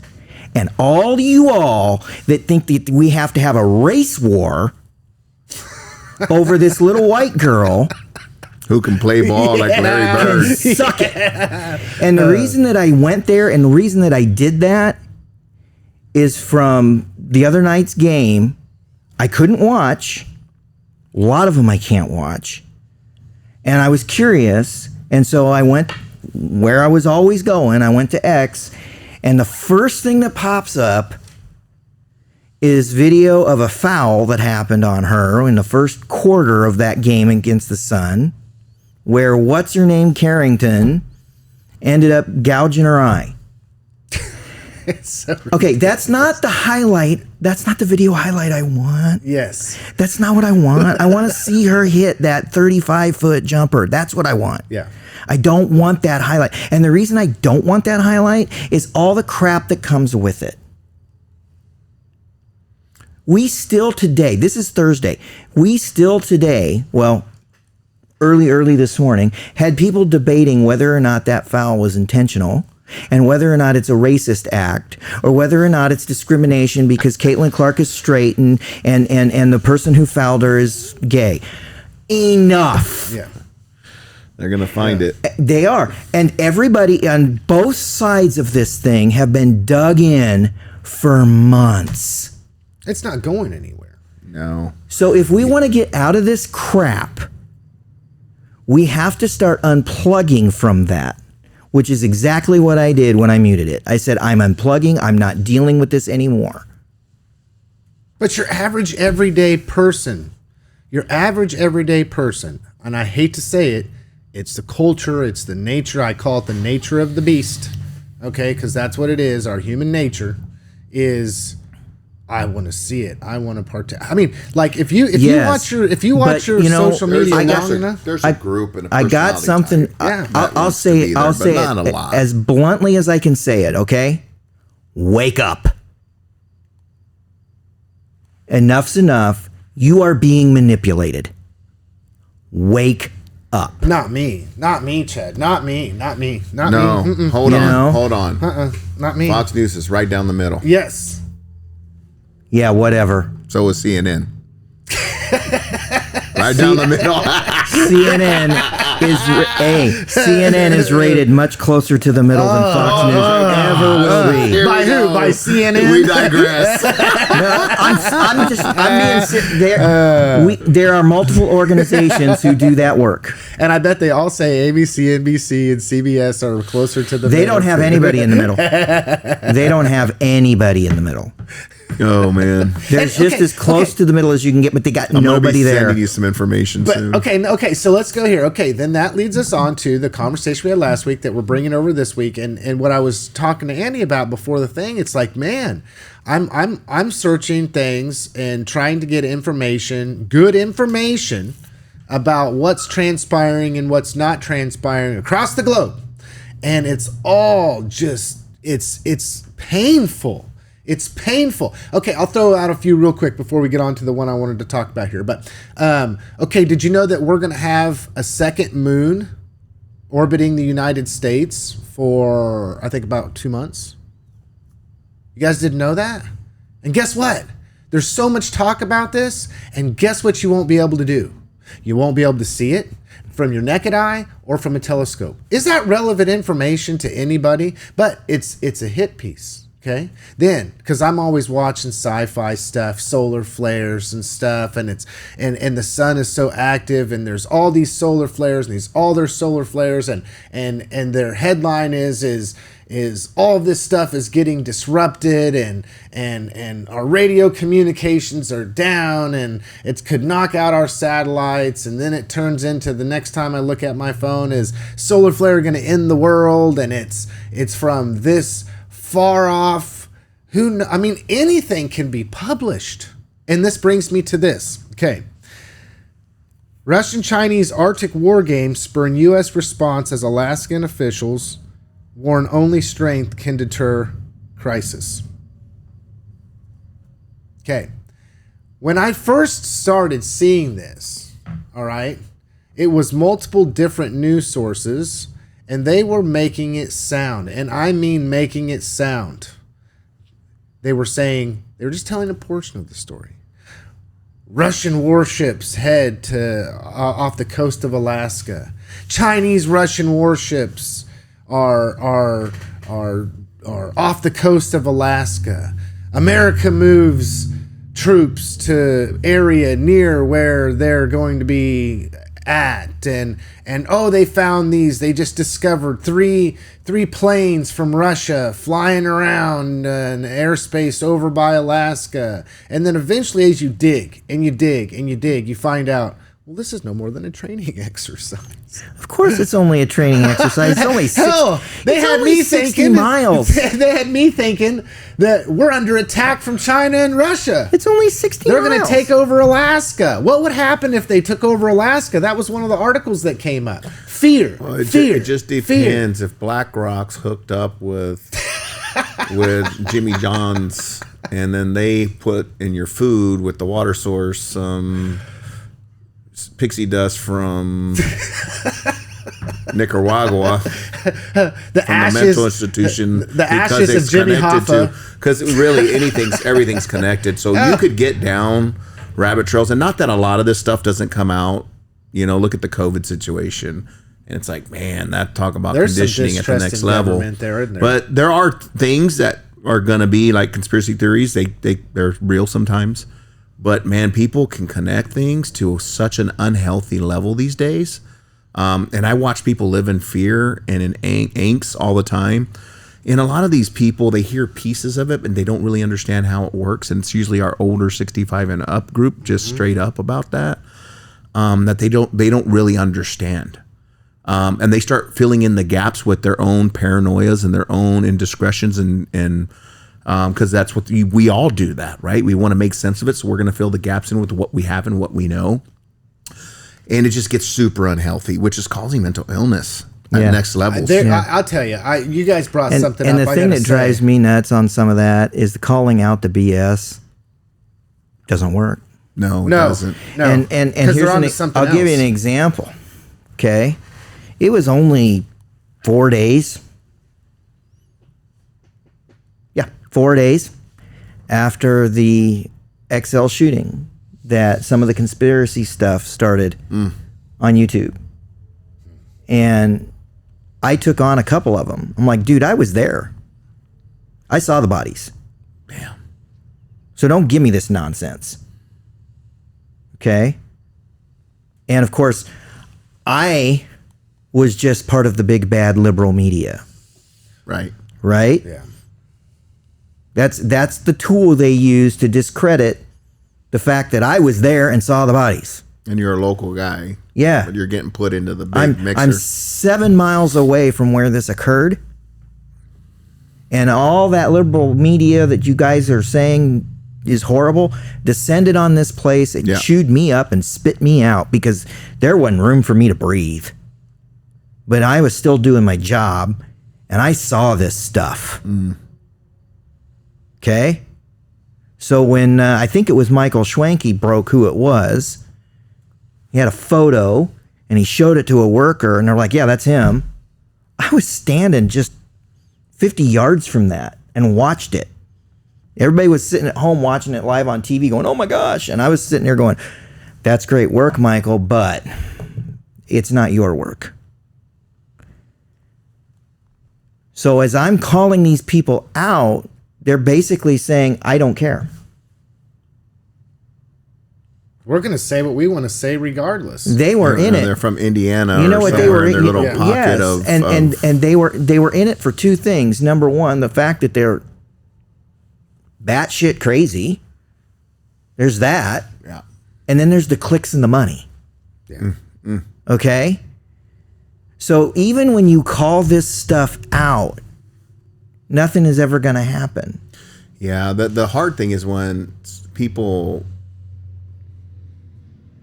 And all you all that think that we have to have a race war over this little white girl Who can play ball like Larry Bird. suck it. And the reason that I went there and the reason that I did that is from the other night's game. I couldn't watch. A lot of them I can't watch. And I was curious. And so I went where I was always going. I went to X. And the first thing that pops up is video of a foul that happened on her in the first quarter of that game against the Sun, where what's-her-name Carrington ended up gouging her eye. So Okay, that's not the highlight. That's not the video highlight I want. yes. That's not what I want. I want to see her hit that 35-foot jumper. That's what I want. Yeah. I don't want that highlight. And the reason I don't want that highlight is all the crap that comes with it. We still today, this is Thursday, we still today, well, early this morning, had people debating whether or not that foul was intentional and whether or not it's a racist act or whether or not it's discrimination because Caitlin Clark is straight and the person who fouled her is gay. Enough. Yeah. They're going to find it. They are. And everybody on both sides of this thing have been dug in for months. It's not going anywhere. No. So if we want to get out of this crap, we have to start unplugging from that, which is exactly what I did when I muted it. I said, I'm unplugging. I'm not dealing with this anymore. But your average everyday person, and I hate to say it, it's the culture, it's the nature. I call it the nature of the beast, okay? Because that's what it is. Our human nature is, I want to see it. I want to partake. I mean, like if you watch your social media long enough, There's a group and a I got personality something. type. Yeah. I'll say it. I'll say not a it lot. as bluntly as I can say it. Okay, wake up. Enough's enough. You are being manipulated. Wake up. not me, Chad, not me. No, me. hold You on, know? hold on. Not me. Fox News is right down the middle. Yes. Yeah, whatever. So is CNN. Right down the middle. CNN is rated much closer to the middle than Fox News ever will be. Here By we who? go. By CNN? We digress. There are multiple organizations who do that work. And I bet they all say ABC, NBC, and CBS are closer to the They middle. don't have anybody in the middle. They don't have anybody in the middle. Oh man, They're And- just okay, as close okay. to the middle as you can get, but they got I'm gonna nobody be there. sending you some information soon. But okay, so let's go here. Okay, then that leads us on to the conversation we had last week that we're bringing over this week, and what I was talking to Andy about before the thing. It's like, man, I'm searching things and trying to get information, good information, about what's transpiring and what's not transpiring across the globe, and it's all just it's painful. It's painful. Okay, I'll throw out a few real quick before we get on to the one I wanted to talk about here. But, okay, did you know that we're going to have a second moon orbiting the United States for, I think, about 2 months? You guys didn't know that? And guess what? There's so much talk about this, and guess what you won't be able to do? You won't be able to see it from your naked eye or from a telescope. Is that relevant information to anybody? But it's a hit piece. Okay. Then, because I'm always watching sci-fi stuff, solar flares and stuff, and the sun is so active, and there's all these solar flares, and their solar flares, and their headline is all of this stuff is getting disrupted, and our radio communications are down, and it could knock out our satellites, and then it turns into the next time I look at my phone is solar flare going to end the world, and it's from this far off. I mean, anything can be published. And this brings me to this. Okay. Russian-Chinese Arctic war games spurn U.S. response as Alaskan officials warn only strength can deter crisis. Okay. When I first started seeing this, all right, it was multiple different news sources, and they were making it sound, and I mean making it sound. They were just telling a portion of the story. Russian warships head to off the coast of Alaska. Chinese Russian warships are off the coast of Alaska. America moves troops to area near where they're going to be at, and oh, they found they just discovered three planes from Russia flying around in airspace over by Alaska. And then eventually, as you dig and you dig and you dig, you find out, well, this is no more than a training exercise. Of course, it's only a training exercise. It's only They had me 60 thinking miles. They had me thinking that we're under attack from China and Russia. It's only 60 They're miles. going to take over Alaska. What would happen if they took over Alaska? That was one of the articles that came up. Fear. Well, Fear. it just depends if BlackRock's hooked up with Jimmy John's, and then they put in your food with the water source some pixie dust from Nicaragua, The from ashes, the mental institution, the ashes of Jimmy Hoffa. Because really everything's connected. So you could get down rabbit trails, and not that a lot of this stuff doesn't come out. You know, look at the COVID situation, and it's like, man, that talk about There's some conditioning at the distrust next in level. government there, isn't there? But there are things that are going to be like conspiracy theories. They're real sometimes. But man, people can connect things to such an unhealthy level these days. And I watch people live in fear and in angst all the time. And a lot of these people, they hear pieces of it and they don't really understand how it works. And it's usually our older 65 and up group, just straight up about that, that they don't really understand. And they start filling in the gaps with their own paranoias and their own indiscretions, and because that's what we all do that, right? We want to make sense of it, so we're going to fill the gaps in with what we have and what we know. And it just gets super unhealthy, which is causing mental illness at next levels. I'll tell you, you guys brought something up. And the thing that drives me nuts on some of that is the calling out the BS doesn't work. No, it doesn't. No, And here's I'll give you an example. Okay, it was only 4 days. Yeah, 4 days after the XL shooting that some of the conspiracy stuff started on YouTube. And I took on a couple of them. I'm like, dude, I was there. I saw the bodies. Bam. So don't give me this nonsense. Okay? And of course, I was just part of the big bad liberal media. Right. Right? Yeah. That's the tool they use to discredit the fact that I was there and saw the bodies. And you're a local guy. Yeah. But you're getting put into the big mixer. I'm 7 miles away from where this occurred. And all that liberal media that you guys are saying is horrible descended on this place and chewed me up and spit me out because there wasn't room for me to breathe. But I was still doing my job and I saw this stuff. Okay? So when I think it was Michael Schwanke broke who it was, he had a photo and he showed it to a worker and they're like, yeah, that's him. I was standing just 50 yards from that and watched it. Everybody was sitting at home watching it live on TV going, oh my gosh. And I was sitting there going, that's great work, Michael, but it's not your work. So as I'm calling these people out, they're basically saying, I don't care. We're going to say what we want to say regardless. They were in it. They're from Indiana. You know or what they somewhere were in their little yes. pocket of and they were in it for two things. Number one, the fact that they're batshit crazy. There's that. Yeah. And then there's the clicks and the money. Yeah. Okay? So even when you call this stuff out, nothing is ever going to happen. Yeah, the hard thing is when people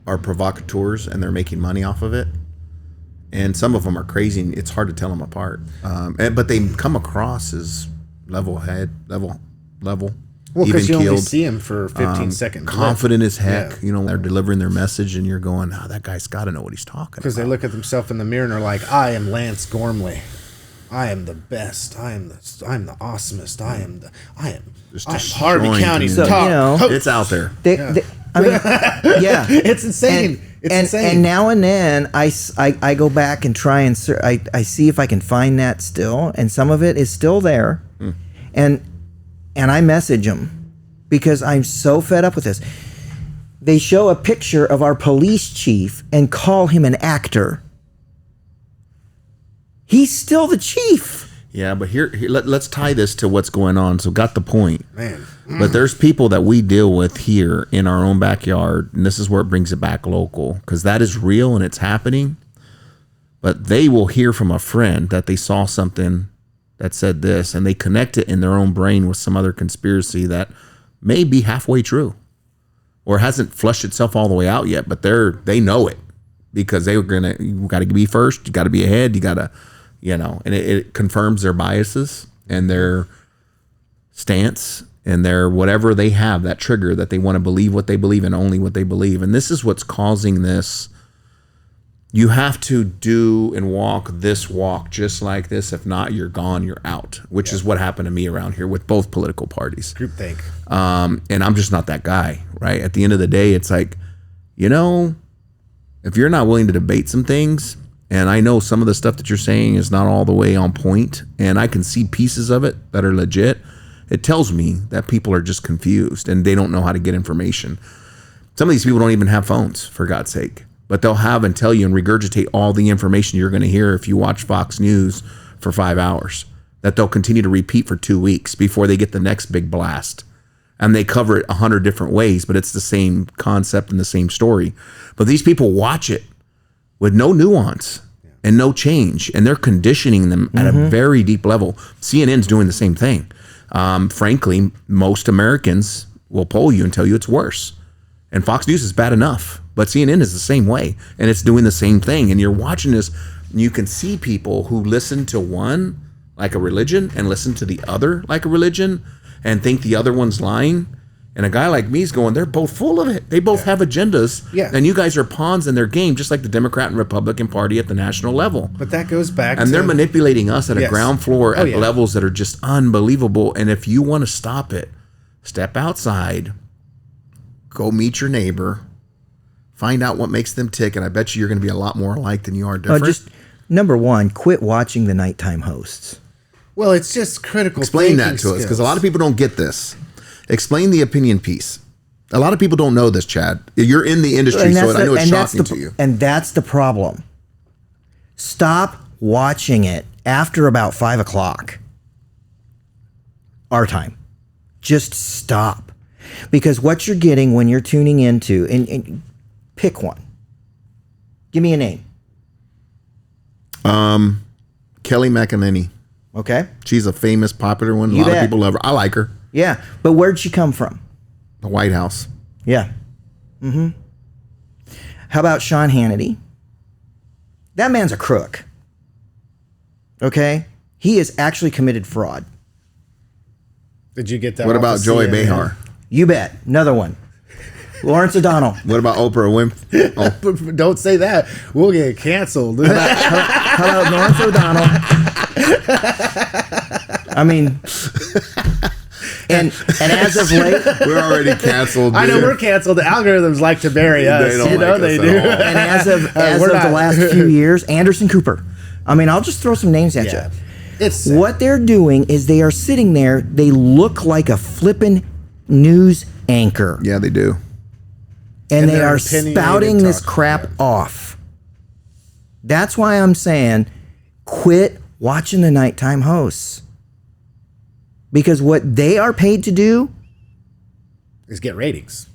are provocateurs and they're making money off of it, and some of them are crazy. And it's hard to tell them apart. But they come across as level. Well, because you only even-keeled, see him for 15 seconds. confident as heck. Yeah. You know, they're delivering their message, and you're going, "Oh, that guy's got to know what he's talking about." Because they look at themselves in the mirror and are like, I am Lance Gormley. I am the best. I'm the awesomest. I'm Harvey destroying County's So, top. you know, coach. It's out there. I mean, yeah. It's insane. It's insane. And now and then I go back and try and I see if I can find that still, and some of it is still there, and I message them because I'm so fed up with this. They show a picture of our police chief and call him an actor. He's still the chief. Yeah, but here let's tie this to what's going on. So got the point. Man. But there's people that we deal with here in our own backyard, and this is where it brings it back local, because that is real and it's happening. But they will hear from a friend that they saw something that said this, and they connect it in their own brain with some other conspiracy that may be halfway true or hasn't flushed itself all the way out yet, but they know it because you got to be first, you got to be ahead, you got to, and it confirms their biases and their stance and their whatever they have, that trigger that they want to believe what they believe and only what they believe. And this is what's causing this. You have to do and walk this walk just like this. If not, you're gone, you're out, which is what happened to me around here with both political parties. Groupthink. And I'm just not that guy, right? At the end of the day, it's like, if you're not willing to debate some things, and I know some of the stuff that you're saying is not all the way on point, and I can see pieces of it that are legit, it tells me that people are just confused and they don't know how to get information. Some of these people don't even have phones, for God's sake, but they'll have and tell you and regurgitate all the information you're going to hear if you watch Fox News for 5 hours, that they'll continue to repeat for 2 weeks before they get the next big blast. And they cover it 100 different ways, but it's the same concept and the same story. But these people watch it with no nuance and no change, and they're conditioning them at a very deep level. CNN's doing the same thing. Frankly, most Americans will poll you and tell you it's worse. And Fox News is bad enough, but CNN is the same way, and it's doing the same thing. And you're watching this, and you can see people who listen to one like a religion and listen to the other like a religion and think the other one's lying. And a guy like me is going, they're both full of it. They both have agendas. Yeah. And you guys are pawns in their game, just like the Democrat and Republican Party at the national level. But that goes back And they're manipulating us at a ground floor at levels that are just unbelievable. And if you want to stop it, step outside, go meet your neighbor, find out what makes them tick, and I bet you're going to be a lot more alike than you are different. Just number one, quit watching the nighttime hosts. Well, it's just critical. Explain that to us, because a lot of people don't get this. Explain the opinion piece. A lot of people don't know this, Chad. You're in the industry, so I know it's shocking to you. And that's the problem. Stop watching it after about 5 o'clock. Our time. Just stop. Because what you're getting when you're tuning into, and pick one. Give me a name. Kelly McEnany. Okay. She's a famous, popular one. A lot of people love her. I like her. Yeah. But where'd she come from? The White House. Yeah. Mm-hmm. How about Sean Hannity? That man's a crook. Okay? He has actually committed fraud. Did you get that? What about Joy Behar? You bet. Another one. Lawrence O'Donnell. What about Oprah Winfrey? Oh. Don't say that. We'll get canceled. How about Lawrence O'Donnell? I mean, and as of late, we're already canceled. Dude. I know we're canceled. The algorithms like to bury us. They don't like they us do. at all. And as of the last few years, Anderson Cooper. I mean, I'll just throw some names at you. It's sad. What they're doing is they are sitting there. They look like a flippin' news anchor. Yeah, they do. And they are spouting this crap off. That's why I'm saying quit watching the nighttime hosts. Because what they are paid to do is get ratings.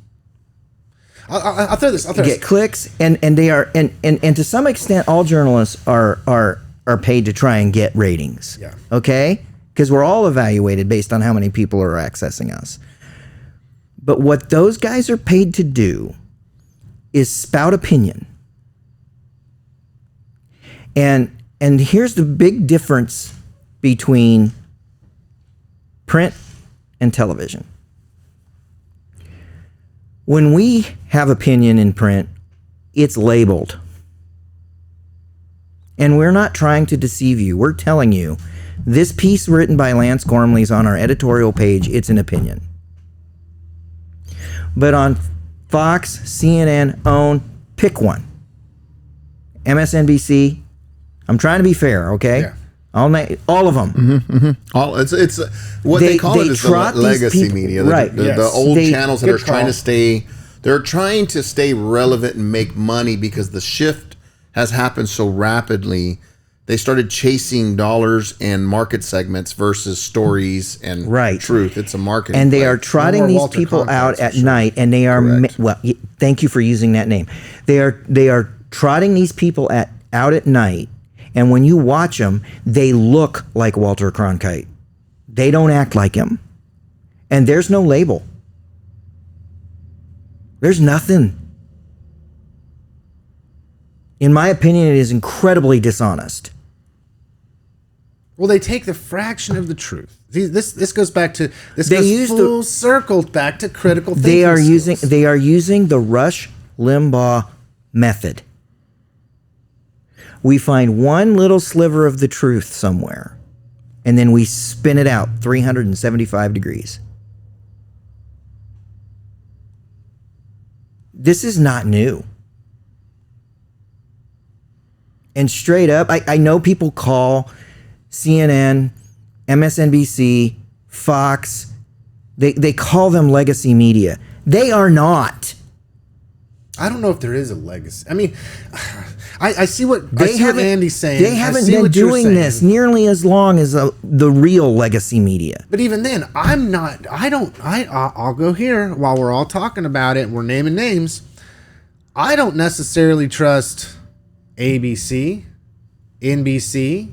I'll throw this. Get clicks, and they are and to some extent all journalists are paid to try and get ratings. Yeah. Okay? Because we're all evaluated based on how many people are accessing us. But what those guys are paid to do is spout opinion. And here's the big difference between print and television. When we have opinion in print, it's labeled. And we're not trying to deceive you. We're telling you, this piece written by Lance Gormley is on our editorial page. It's an opinion. But on Fox, CNN, OWN, pick one. MSNBC. I'm trying to be fair, okay? Yeah. All of them. Mm-hmm, mm-hmm. All it's what they call it is the legacy media, right? The old channels that are trying to stay. They're trying to stay relevant and make money because the shift has happened so rapidly. They started chasing dollars and market segments versus stories and truth. It's a marketing and they play. are trotting these people out at night, and they are thank you for using that name. They are trotting these people out at night. And when you watch them, they look like Walter Cronkite. They don't act like him. And there's no label. There's nothing. In my opinion, it is incredibly dishonest. Well, they take the fraction of the truth. This goes back to goes full circle back to critical thinking. They are using the Rush Limbaugh method. We find one little sliver of the truth somewhere, and then we spin it out 375 degrees. This is not new. And straight up, I know people call CNN, MSNBC, Fox, they call them legacy media. They are not. I don't know if there is a legacy. I mean, I see what Andy's saying. They haven't been doing this nearly as long as the real legacy media. But even then, I'll go here while we're all talking about it and we're naming names. I don't necessarily trust ABC, NBC,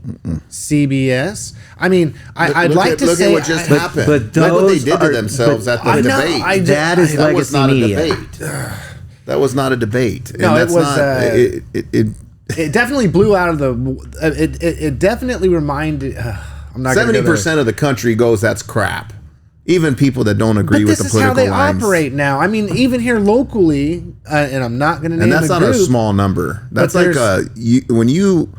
CBS. I mean, I'd like to say... Look at what just happened. But look what they did to themselves at the debate. That is legacy media. That was not a debate. No, and that's it was. It definitely blew out of the. It definitely reminded. I'm not. 70% of the country goes, that's crap. Even people that don't agree with the political lines. This is how they operate now. I mean, even here locally, and I'm not going to name. And that's a not group, a small number. That's like when you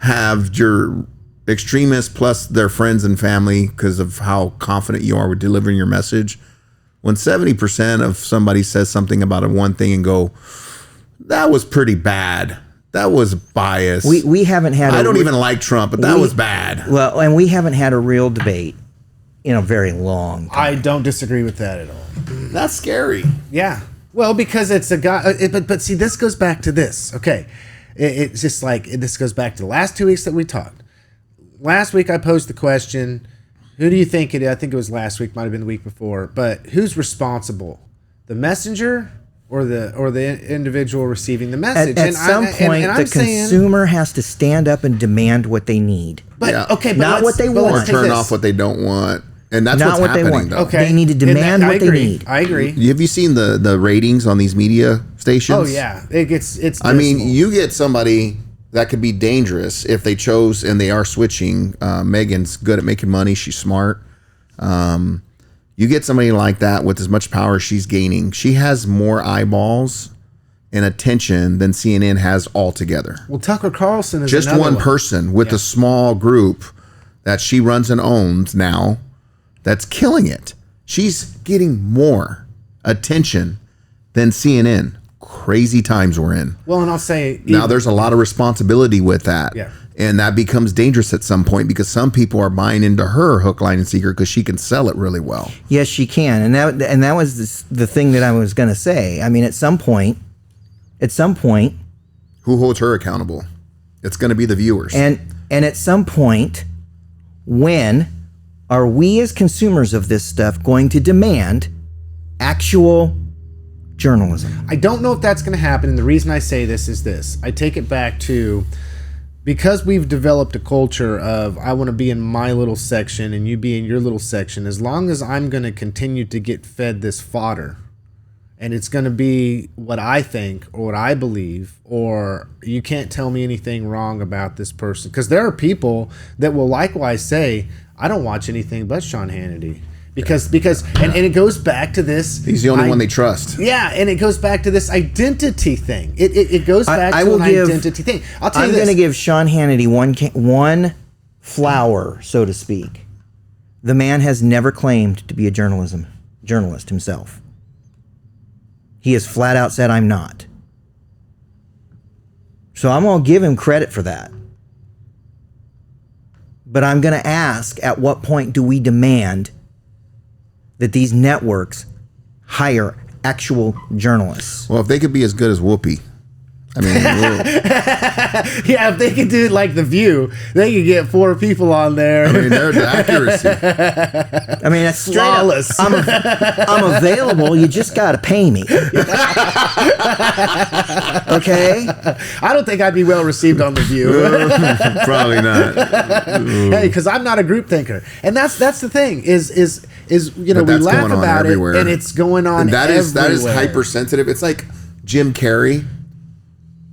have your extremists plus their friends and family because of how confident you are with delivering your message. When 70% of somebody says something about a one thing and go, that was pretty bad. That was biased. We haven't had. I don't even like Trump, but that was bad. Well, and we haven't had a real debate in a very long time. I don't disagree with that at all. That's scary. Yeah. Well, because it's a guy. But see, this goes back to this. Okay. It's just like this goes back to the last 2 weeks that we talked. Last week I posed the question, who do you think it is? I think it was last week, might have been the week before, but who's responsible? The messenger or the individual receiving the message? At some point, the consumer has to stand up and demand what they need. But okay, but not what they want. Turn off what they don't want. And that's not what's what happening, they want. though. Okay. They need to demand what they need. I agree. Have you seen the ratings on these media stations? Oh yeah, it's. I mean, you get somebody that could be dangerous if they chose and they are switching. Megan's good at making money. She's smart. You get somebody like that with as much power as she's gaining. She has more eyeballs and attention than CNN has altogether. Well, Tucker Carlson is just one person with a small group that she runs and owns now. That's killing it. She's getting more attention than CNN. Crazy times we're in. Well, and I'll say now there's a lot of responsibility with that. Yeah. And that becomes dangerous at some point because some people are buying into her hook, line, and sinker because she can sell it really well. Yes, she can. And that was the thing that I was going to say. I mean, at some point, who holds her accountable? It's going to be the viewers. And at some point, when are we as consumers of this stuff going to demand actual journalism? I don't know if that's going to happen, and the reason I say this is this. I take it back to, because we've developed a culture of I want to be in my little section and you be in your little section, as long as I'm going to continue to get fed this fodder, and it's going to be what I think or what I believe, or you can't tell me anything wrong about this person. Because there are people that will likewise say, I don't watch anything but Sean Hannity. Because and it goes back to this. He's the only one they trust. Yeah, and it goes back to this identity thing. It goes back to an identity thing. I'll tell you this. I'm going to give Sean Hannity one flower, so to speak. The man has never claimed to be a journalist himself. He has flat out said, I'm not. So I'm going to give him credit for that. But I'm going to ask, at what point do we demand that these networks hire actual journalists? Well, if they could be as good as Whoopi. I mean, yeah, if they could do it like The View, they could get 4 people on there. I mean, the accuracy. I mean, that's flawless. I'm available. You just got to pay me. Okay? I don't think I'd be well received on The View. Probably not. Hey, because I'm not a group thinker, and that's the thing is we laugh about it, and it's going on. And that everywhere. is hypersensitive. It's like Jim Carrey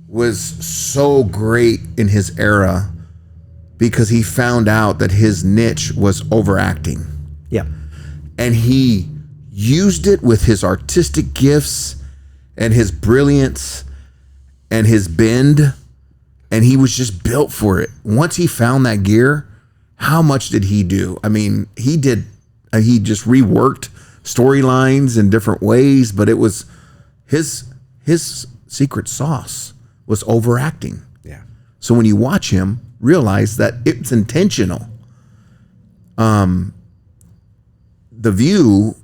was so great in his era because he found out that his niche was overacting. Yeah. And he used it with his artistic gifts and his brilliance and his bend, and he was just built for it. Once he found that gear, how much did he do? I mean, he just reworked storylines in different ways, but it was his secret sauce was overacting. Yeah. So when you watch him, realize that it's intentional. The View,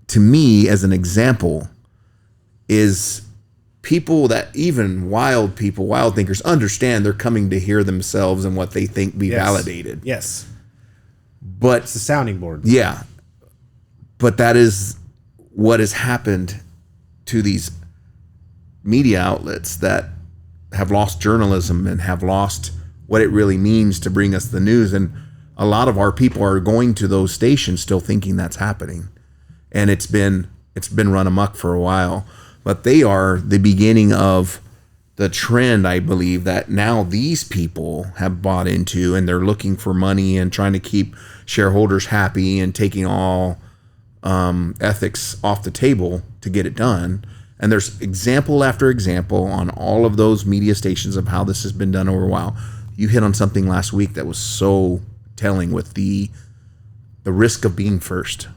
to me, as an example, is people that even wild thinkers understand they're coming to hear themselves and what they think be validated. Yes. But it's the sounding board. Yeah. But that is what has happened to these media outlets that have lost journalism and have lost what it really means to bring us the news. And a lot of our people are going to those stations still thinking that's happening. And it's been run amok for a while. But they are the beginning of the trend, I believe, that now these people have bought into, and they're looking for money and trying to keep shareholders happy and taking all ethics off the table to get it done. And there's example after example on all of those media stations of how this has been done over a while. You hit on something last week that was so telling with the risk of being first.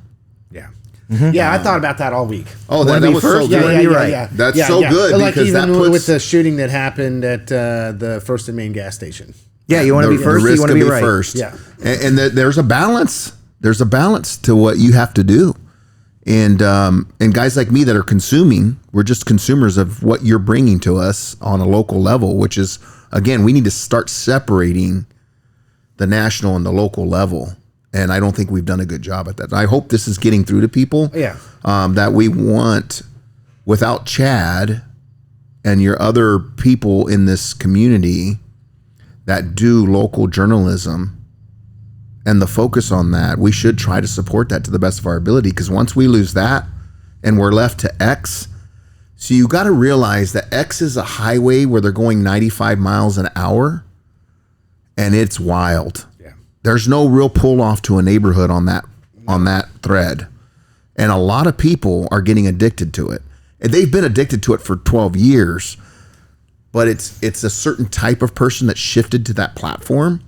Yeah. Yeah, I thought about that all week. Oh, that be was first? so good. You're right. That's so good Like because even that puts with the shooting that happened at the First and Main gas station. Yeah, you want to be first. The You risk want to to be be right. first. Yeah. And there's a balance. There's a balance to what you have to do. And guys like me that are consuming, we're just consumers of what you're bringing to us on a local level, which is, again, we need to start separating the national and the local level. And I don't think we've done a good job at that. I hope this is getting through to people. Yeah. That we want, without Chad and your other people in this community that do local journalism and the focus on that, we should try to support that to the best of our ability. Because once we lose that and we're left to X, so you got to realize that X is a highway where they're going 95 miles an hour, and it's wild. Yeah. There's no real pull off to a neighborhood on that thread. And a lot of people are getting addicted to it. And they've been addicted to it for 12 years, but it's a certain type of person that shifted to that platform,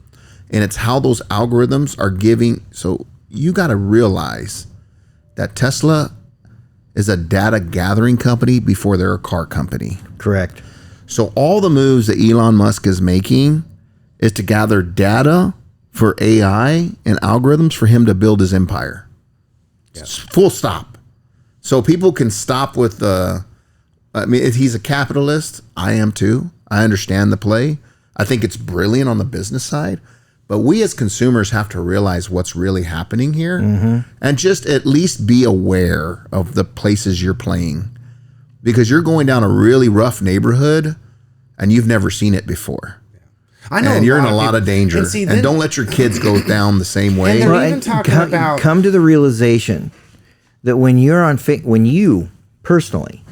and it's how those algorithms are giving. So you got to realize that Tesla is a data gathering company before they're a car company. Correct. So all the moves that Elon Musk is making is to gather data for AI and algorithms for him to build his empire. Yeah. Full stop. So people can stop with the, I mean, if he's a capitalist, I am too. I understand the play. I think it's brilliant on the business side. But we as consumers have to realize what's really happening here and just at least be aware of the places you're playing, because you're going down a really rough neighborhood and you've never seen it before. I know, and you're in a lot of danger. And don't let your kids go down the same way. And they're even talking about, come to the realization that when you're on when you personally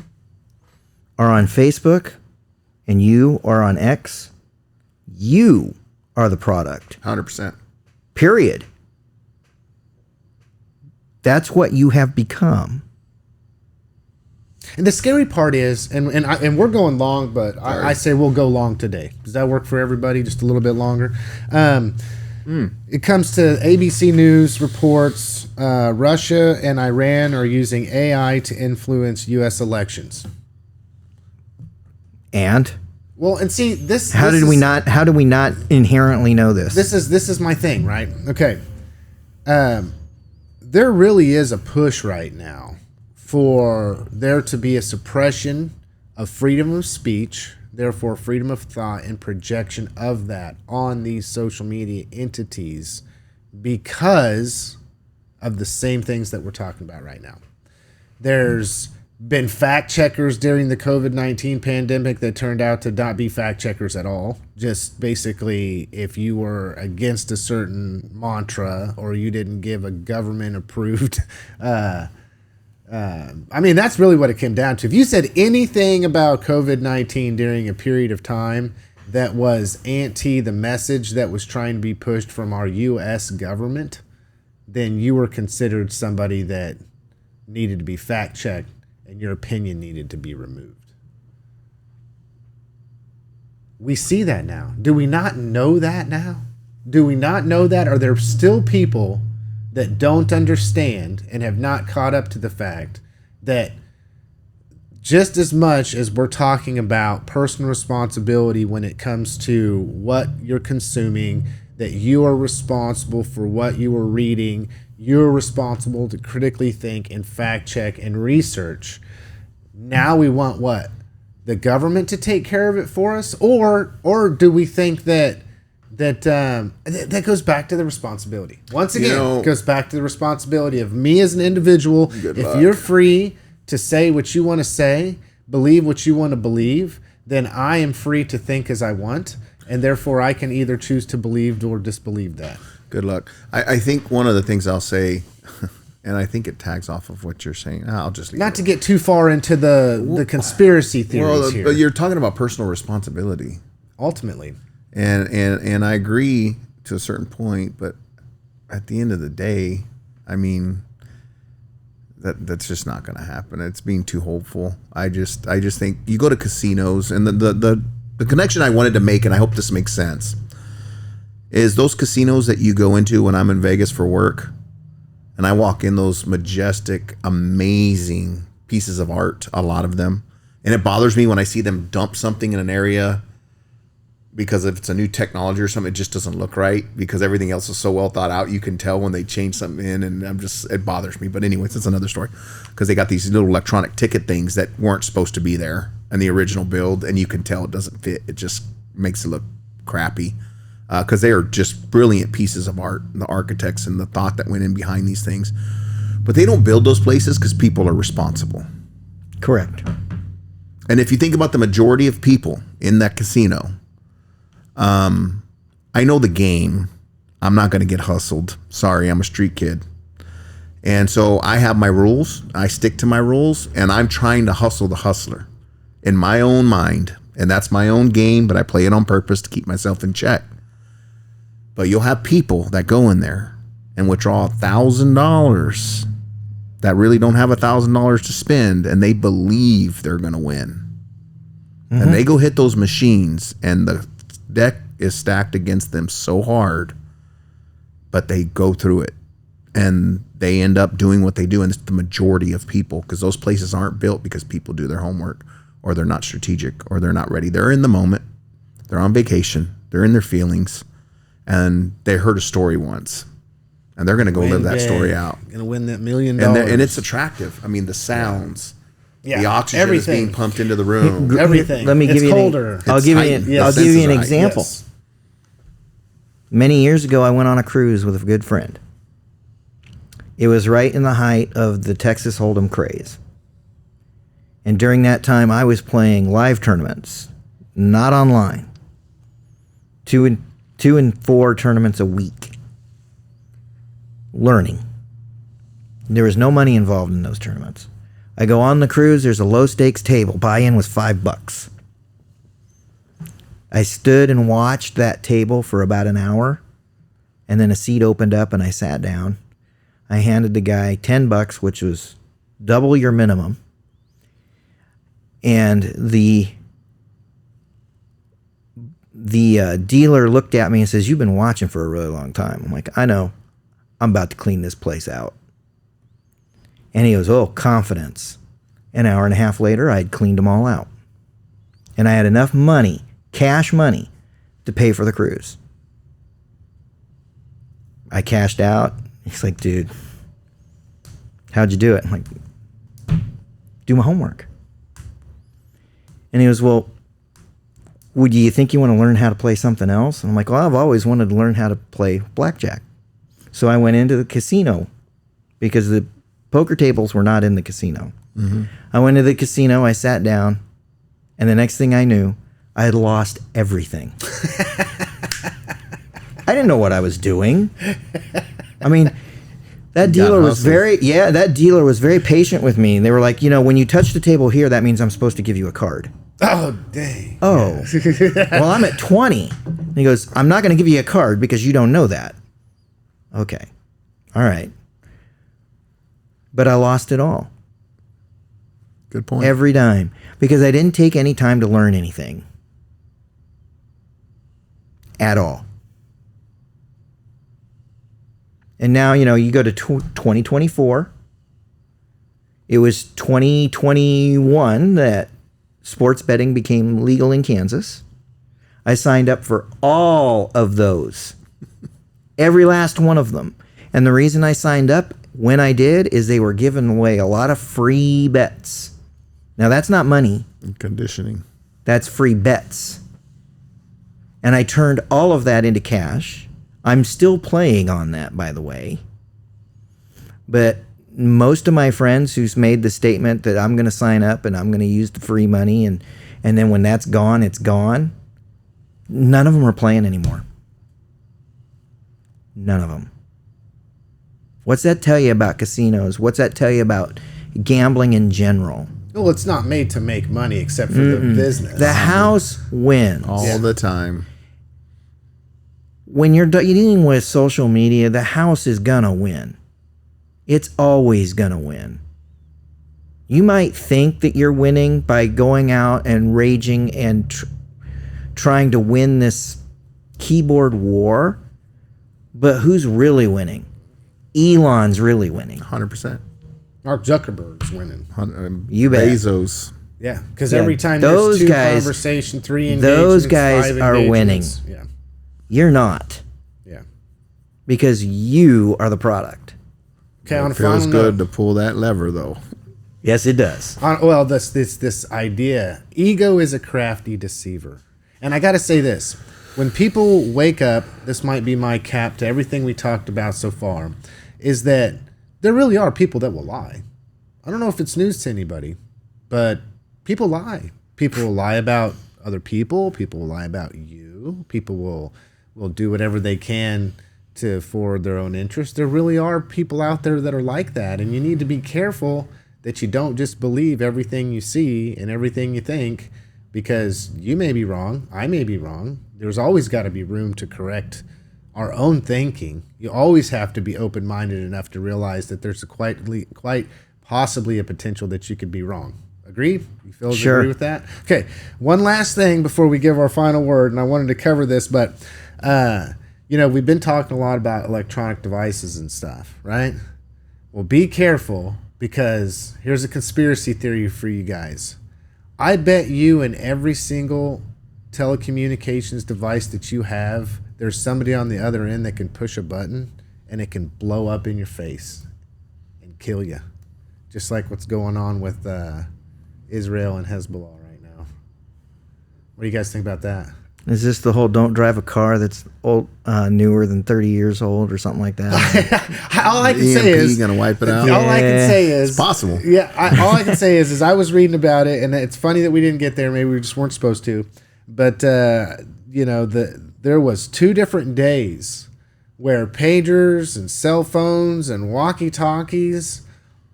are on Facebook and you are on X, you are the product. 100%. Period. That's what you have become. and the scary part is, and we're going long, but I say we'll go long today. Does that work for everybody? Just a little bit longer. It comes to ABC News reports, Russia and Iran are using AI to influence U.S. elections. And Well, and see this. how do we not inherently know this? This is my thing, right? Okay. There really is a push right now for there to be a suppression of freedom of speech, therefore freedom of thought and projection of that on these social media entities because of the same things that we're talking about right now. There's been fact checkers during the COVID-19 pandemic that turned out to not be fact checkers at all. Just basically, if you were against a certain mantra or you didn't give a government approved, I mean, that's really what it came down to. If you said anything about COVID-19 during a period of time that was anti the message that was trying to be pushed from our U.S. government, then you were considered somebody that needed to be fact checked and your opinion needed to be removed. We see that now. Do we not know that now? Do we not know that? Are there still people that don't understand and have not caught up to the fact that just as much as we're talking about personal responsibility when it comes to what you're consuming, that you are responsible for what you are reading, you're responsible to critically think and fact check and research. Now we want what? The government to take care of it for us? Or do we think that goes back to the responsibility? Once again, it goes back to the responsibility of me as an individual. If you're free to say what you want to say, believe what you want to believe, then I am free to think as I want. And therefore, I can either choose to believe or disbelieve that. Good luck. I think one of the things I'll say, and I think it tags off of what you're saying. I'll just leave not to get too far into the conspiracy theories here. But you're talking about personal responsibility. Ultimately. And I agree to a certain point, but at the end of the day, I mean, that's just not going to happen. It's being too hopeful. I just think you go to casinos, and the connection I wanted to make, and I hope this makes sense, is those casinos that you go into when I'm in Vegas for work, and I walk in those majestic, amazing pieces of art, a lot of them. And it bothers me when I see them dump something in an area because if it's a new technology or something, it just doesn't look right because everything else is so well thought out. You can tell when they change something in, and it bothers me. But anyways, it's another story because they got these little electronic ticket things that weren't supposed to be there in the original build, and you can tell it doesn't fit. It just makes it look crappy because they are just brilliant pieces of art, the architects and the thought that went in behind these things. But they don't build those places because people are responsible. Correct. And if you think about the majority of people in that casino, I know the game. I'm not going to get hustled. Sorry, I'm a street kid. And so I have my rules. I stick to my rules, and I'm trying to hustle the hustler in my own mind. And that's my own game, but I play it on purpose to keep myself in check. But you'll have people that go in there and withdraw $1,000 that really don't have $1,000 to spend, and they believe they're going to win. Mm-hmm. And they go hit those machines, and the deck is stacked against them so hard, but they go through it, and they end up doing what they do. And it's the majority of people, because those places aren't built because people do their homework, or they're not strategic, or they're not ready. They're in the moment. They're on vacation. They're in their feelings, and they heard a story once, and they're going to go live that story out. Going to win that $1 million. And it's attractive. I mean, the sounds, the oxygen is being pumped into the room. Everything. Let me give you colder. I'll give you an example. Yes. Many years ago, I went on a cruise with a good friend. It was right in the height of the Texas Hold'em craze. And during that time, I was playing live tournaments, not online. 2 and 4 tournaments a week. Learning. There was no money involved in those tournaments. I go on the cruise, there's a low stakes table. Buy-in was $5. I stood and watched that table for about an hour, and then a seat opened up and I sat down. I handed the guy $10, which was double your minimum. And the dealer looked at me and says, "You've been watching for a really long time." I'm like, "I know. I'm about to clean this place out." And he goes, "Oh, confidence." An hour and a half later, I had cleaned them all out. And I had enough money, cash money, to pay for the cruise. I cashed out. He's like, "Dude, how'd you do it?" I'm like, "Do my homework." And he goes, "Well, would you think you want to learn how to play something else?" And I'm like, "Well, I've always wanted to learn how to play blackjack." So I went into the casino because the poker tables were not in the casino. Mm-hmm. I went to the casino, I sat down, and the next thing I knew, I had lost everything. I didn't know what I was doing. I mean, that dealer was very patient with me. They were like, "When you touch the table here, that means I'm supposed to give you a card." Oh, dang. Oh. Well, I'm at 20. And he goes, "I'm not going to give you a card because you don't know that." Okay. All right. But I lost it all. Good point. Every dime. Because I didn't take any time to learn anything. At all. And now, you go to 2024. It was 2021 that sports betting became legal in Kansas. I signed up for all of those. Every last one of them. And the reason I signed up when I did is they were giving away a lot of free bets. Now, that's not money. And conditioning. That's free bets. And I turned all of that into cash. I'm still playing on that, by the way. But most of my friends who's made the statement that I'm going to sign up and I'm going to use the free money and then when that's gone, it's gone. None of them are playing anymore. None of them. What's that tell you about casinos? What's that tell you about gambling in general? Well, it's not made to make money except for the business. The house wins. All the time. When you're dealing with social media, the house is going to win. It's always going to win. You might think that you're winning by going out and raging and trying to win this keyboard war, but who's really winning? Elon's really winning. 100%. Mark Zuckerberg's winning. You bet. Bezos. Yeah, because Yeah, every time those there's two guys- conversation, 3 engagements, those guys 5 are winning. engagements. Yeah, You're not, yeah. because you are the product. Okay, on a It feels final good note. to pull that lever, though. Yes, it does. Well, this idea, ego is a crafty deceiver, and I got to say this: when people wake up, this might be my cap to everything we talked about so far, is that there really are people that will lie. I don't know if it's news to anybody, but people lie. People will lie about other people. People will lie about you. People will do whatever they can to forward their own interest. There really are people out there that are like that, and you need to be careful that you don't just believe everything you see and everything you think, because you may be wrong, I may be wrong. There's always got to be room to correct our own thinking. You always have to be open-minded enough to realize that there's quite possibly a potential that you could be wrong. Agree? You feel Sure. agree with that? Okay. One last thing before we give our final word, and I wanted to cover this, but we've been talking a lot about electronic devices and stuff, right? Well, be careful, because here's a conspiracy theory for you guys. I bet you in every single telecommunications device that you have, there's somebody on the other end that can push a button and it can blow up in your face and kill you. Just like what's going on with Israel and Hezbollah right now. What do you guys think about that? Is this the whole don't drive a car that's old, newer than 30 years old or something like that? All I can say is going to wipe it out. all I can say is It's possible. Yeah, all I can say is I was reading about it, and it's funny that we didn't get there. Maybe we just weren't supposed to. But there was 2 different days where pagers and cell phones and walkie-talkies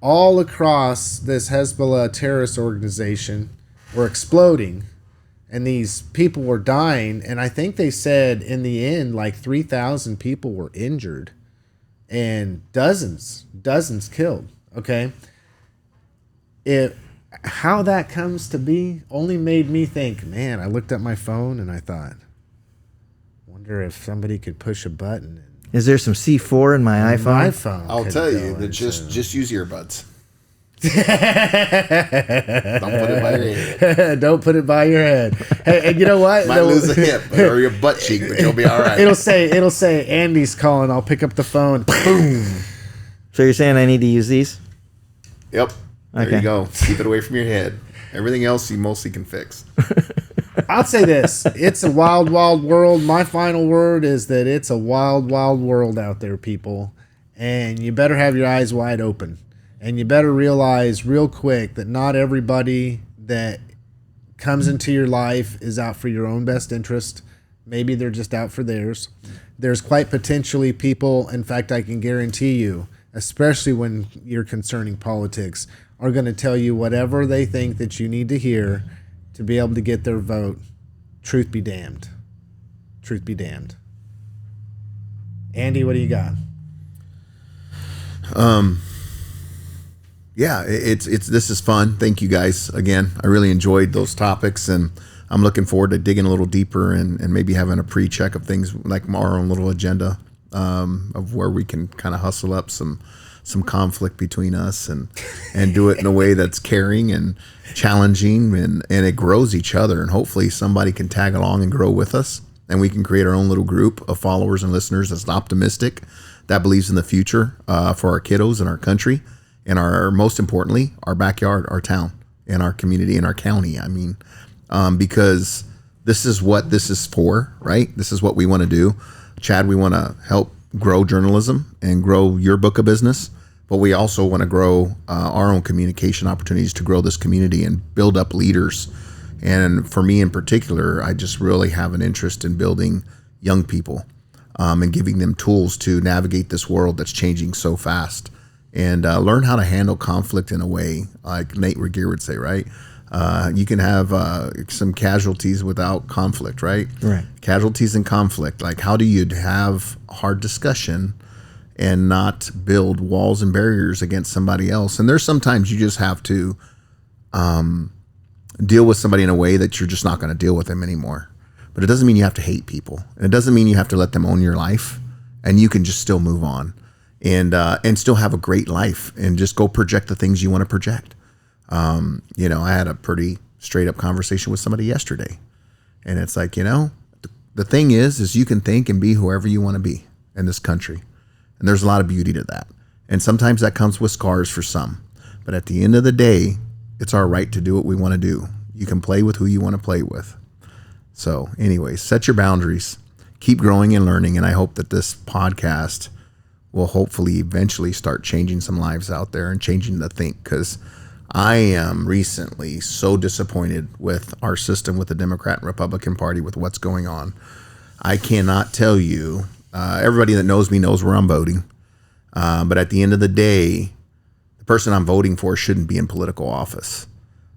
all across this Hezbollah terrorist organization were exploding, and these people were dying. And I think they said in the end, like 3,000 people were injured and dozens killed. Okay. How that comes to be only made me think, man, I looked at my phone and I thought, wonder if somebody could push a button. Is there some C4 in my iPhone? My phone. I'll could tell go you that into- just use earbuds. Don't put it by your head. Don't put it by your head. Hey, and you know what? Might lose a hip or your butt cheek, but you'll be all right. It'll say Andy's calling. I'll pick up the phone. Boom. So you're saying I need to use these? Yep. There Okay. you go. Keep it away from your head. Everything else you mostly can fix. I'll say this. It's a wild, wild world. My final word is that it's a wild, wild world out there, people. And you better have your eyes wide open. And you better realize real quick that not everybody that comes into your life is out for your own best interest. Maybe they're just out for theirs. There's quite potentially people, in fact, I can guarantee you, especially when you're concerning politics, are going to tell you whatever they think that you need to hear to be able to get their vote. Truth be damned. Truth be damned. Andy, what do you got? Yeah, it's this is fun. Thank you guys again. I really enjoyed those topics, and I'm looking forward to digging a little deeper and maybe having a pre-check of things like our own little agenda of where we can kind of hustle up some conflict between us and do it in a way that's caring and challenging and it grows each other, and hopefully somebody can tag along and grow with us, and we can create our own little group of followers and listeners that's optimistic, that believes in the future for our kiddos and our country. And most importantly, our backyard, our town, and our community, and our county. I mean, because this is what this is for, right? This is what we want to do. Chad, we want to help grow journalism and grow your book of business, but we also want to grow our own communication opportunities to grow this community and build up leaders. And for me in particular, I just really have an interest in building young people and giving them tools to navigate this world that's changing so fast. And learn how to handle conflict in a way, like Nate Regier would say, right? You can have some casualties without conflict, right? Right. Casualties and conflict. Like, how do you have hard discussion and not build walls and barriers against somebody else? And there's sometimes you just have to deal with somebody in a way that you're just not going to deal with them anymore. But it doesn't mean you have to hate people. And it doesn't mean you have to let them own your life. And you can just still move on. and still have a great life and just go project the things you want to project. You know, I had a pretty straight up conversation with somebody yesterday, and it's like, you know, the thing is you can think and be whoever you want to be in this country. And there's a lot of beauty to that. And sometimes that comes with scars for some. But at the end of the day, it's our right to do what we want to do. You can play with who you want to play with. So anyways, set your boundaries, keep growing and learning. And I hope that this podcast will hopefully eventually start changing some lives out there and changing the think. Because I am recently so disappointed with our system, with the Democrat and Republican Party, with what's going on. I cannot tell you, everybody that knows me knows where I'm voting. But at the end of the day, the person I'm voting for shouldn't be in political office.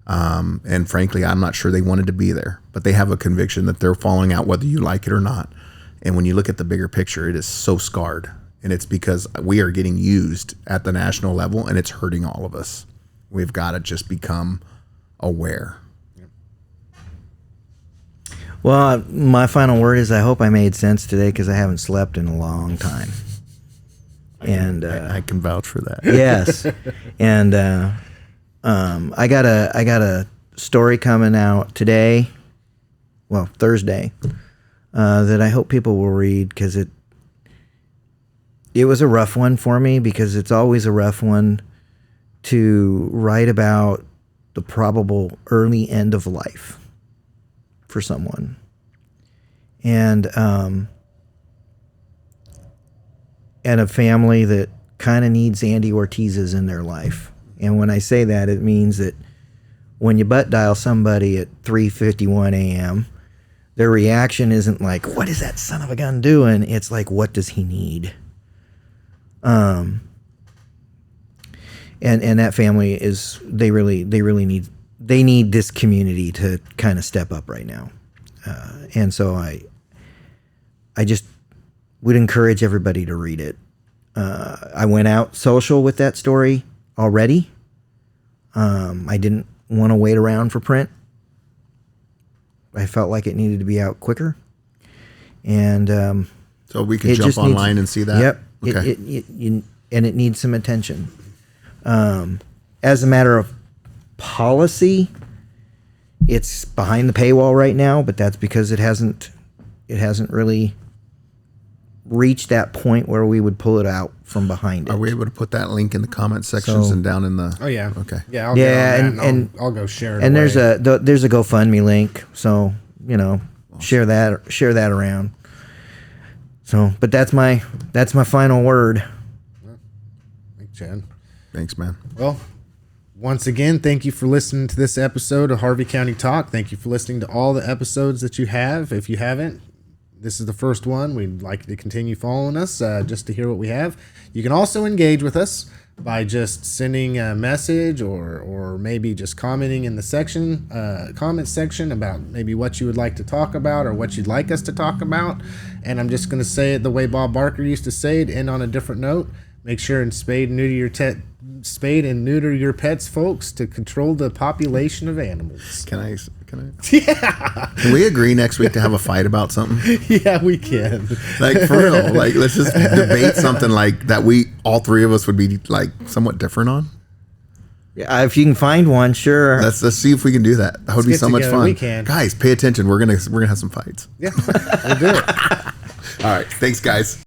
And frankly, I'm not sure they wanted to be there, but they have a conviction that they're falling out whether you like it or not. And when you look at the bigger picture, it is so scarred. And it's because we are getting used at the national level, and it's hurting all of us. We've got to just become aware. Well, my final word is I hope I made sense today, because I haven't slept in a long time. And I can vouch for that. Yes. And I got a story coming out today, well, Thursday, that I hope people will read, because it was a rough one for me, because it's always a rough one to write about the probable early end of life for someone. And a family that kind of needs Andy Ortiz's in their life. And when I say that, it means that when you butt dial somebody at 3:51 a.m., their reaction isn't like, what is that son of a gun doing? It's like, what does he need? And that family is, they need this community to kind of step up right now. And so I just would encourage everybody to read it. I went out social with that story already. I didn't want to wait around for print. I felt like it needed to be out quicker. And so we can jump online and see that? Yep. Okay. And it needs some attention. As a matter of policy, it's behind the paywall right now, but that's because it hasn't really reached that point where we would pull it out from behind it. Are we able to put that link in the comment sections and down in the? Oh yeah. Okay. Yeah. I'll get on that and I'll go share it. And away. there's a GoFundMe link, so awesome. share that around. So, but that's my final word. Thanks, Chad. Thanks, man. Well, once again, thank you for listening to this episode of Harvey County Talk. Thank you for listening to all the episodes that you have. If you haven't, this is the first one. We'd like you to continue following us just to hear what we have. You can also engage with us by just sending a message or maybe just commenting in the comment section about maybe what you would like to talk about or what you'd like us to talk about. And I'm just going to say it the way Bob Barker used to say it, end on a different note. Make sure and spade and neuter your pets, folks, to control the population of animals. Can I? Yeah. Can we agree next week to have a fight about something? Yeah, we can. Like, for real. Like, let's just debate something like that all three of us would be like somewhat different on. Yeah, if you can find one, sure. Let's see if we can do that. That would be so much fun. We can. Guys, pay attention. We're gonna have some fights. Yeah, we'll do it. All right. Thanks, guys.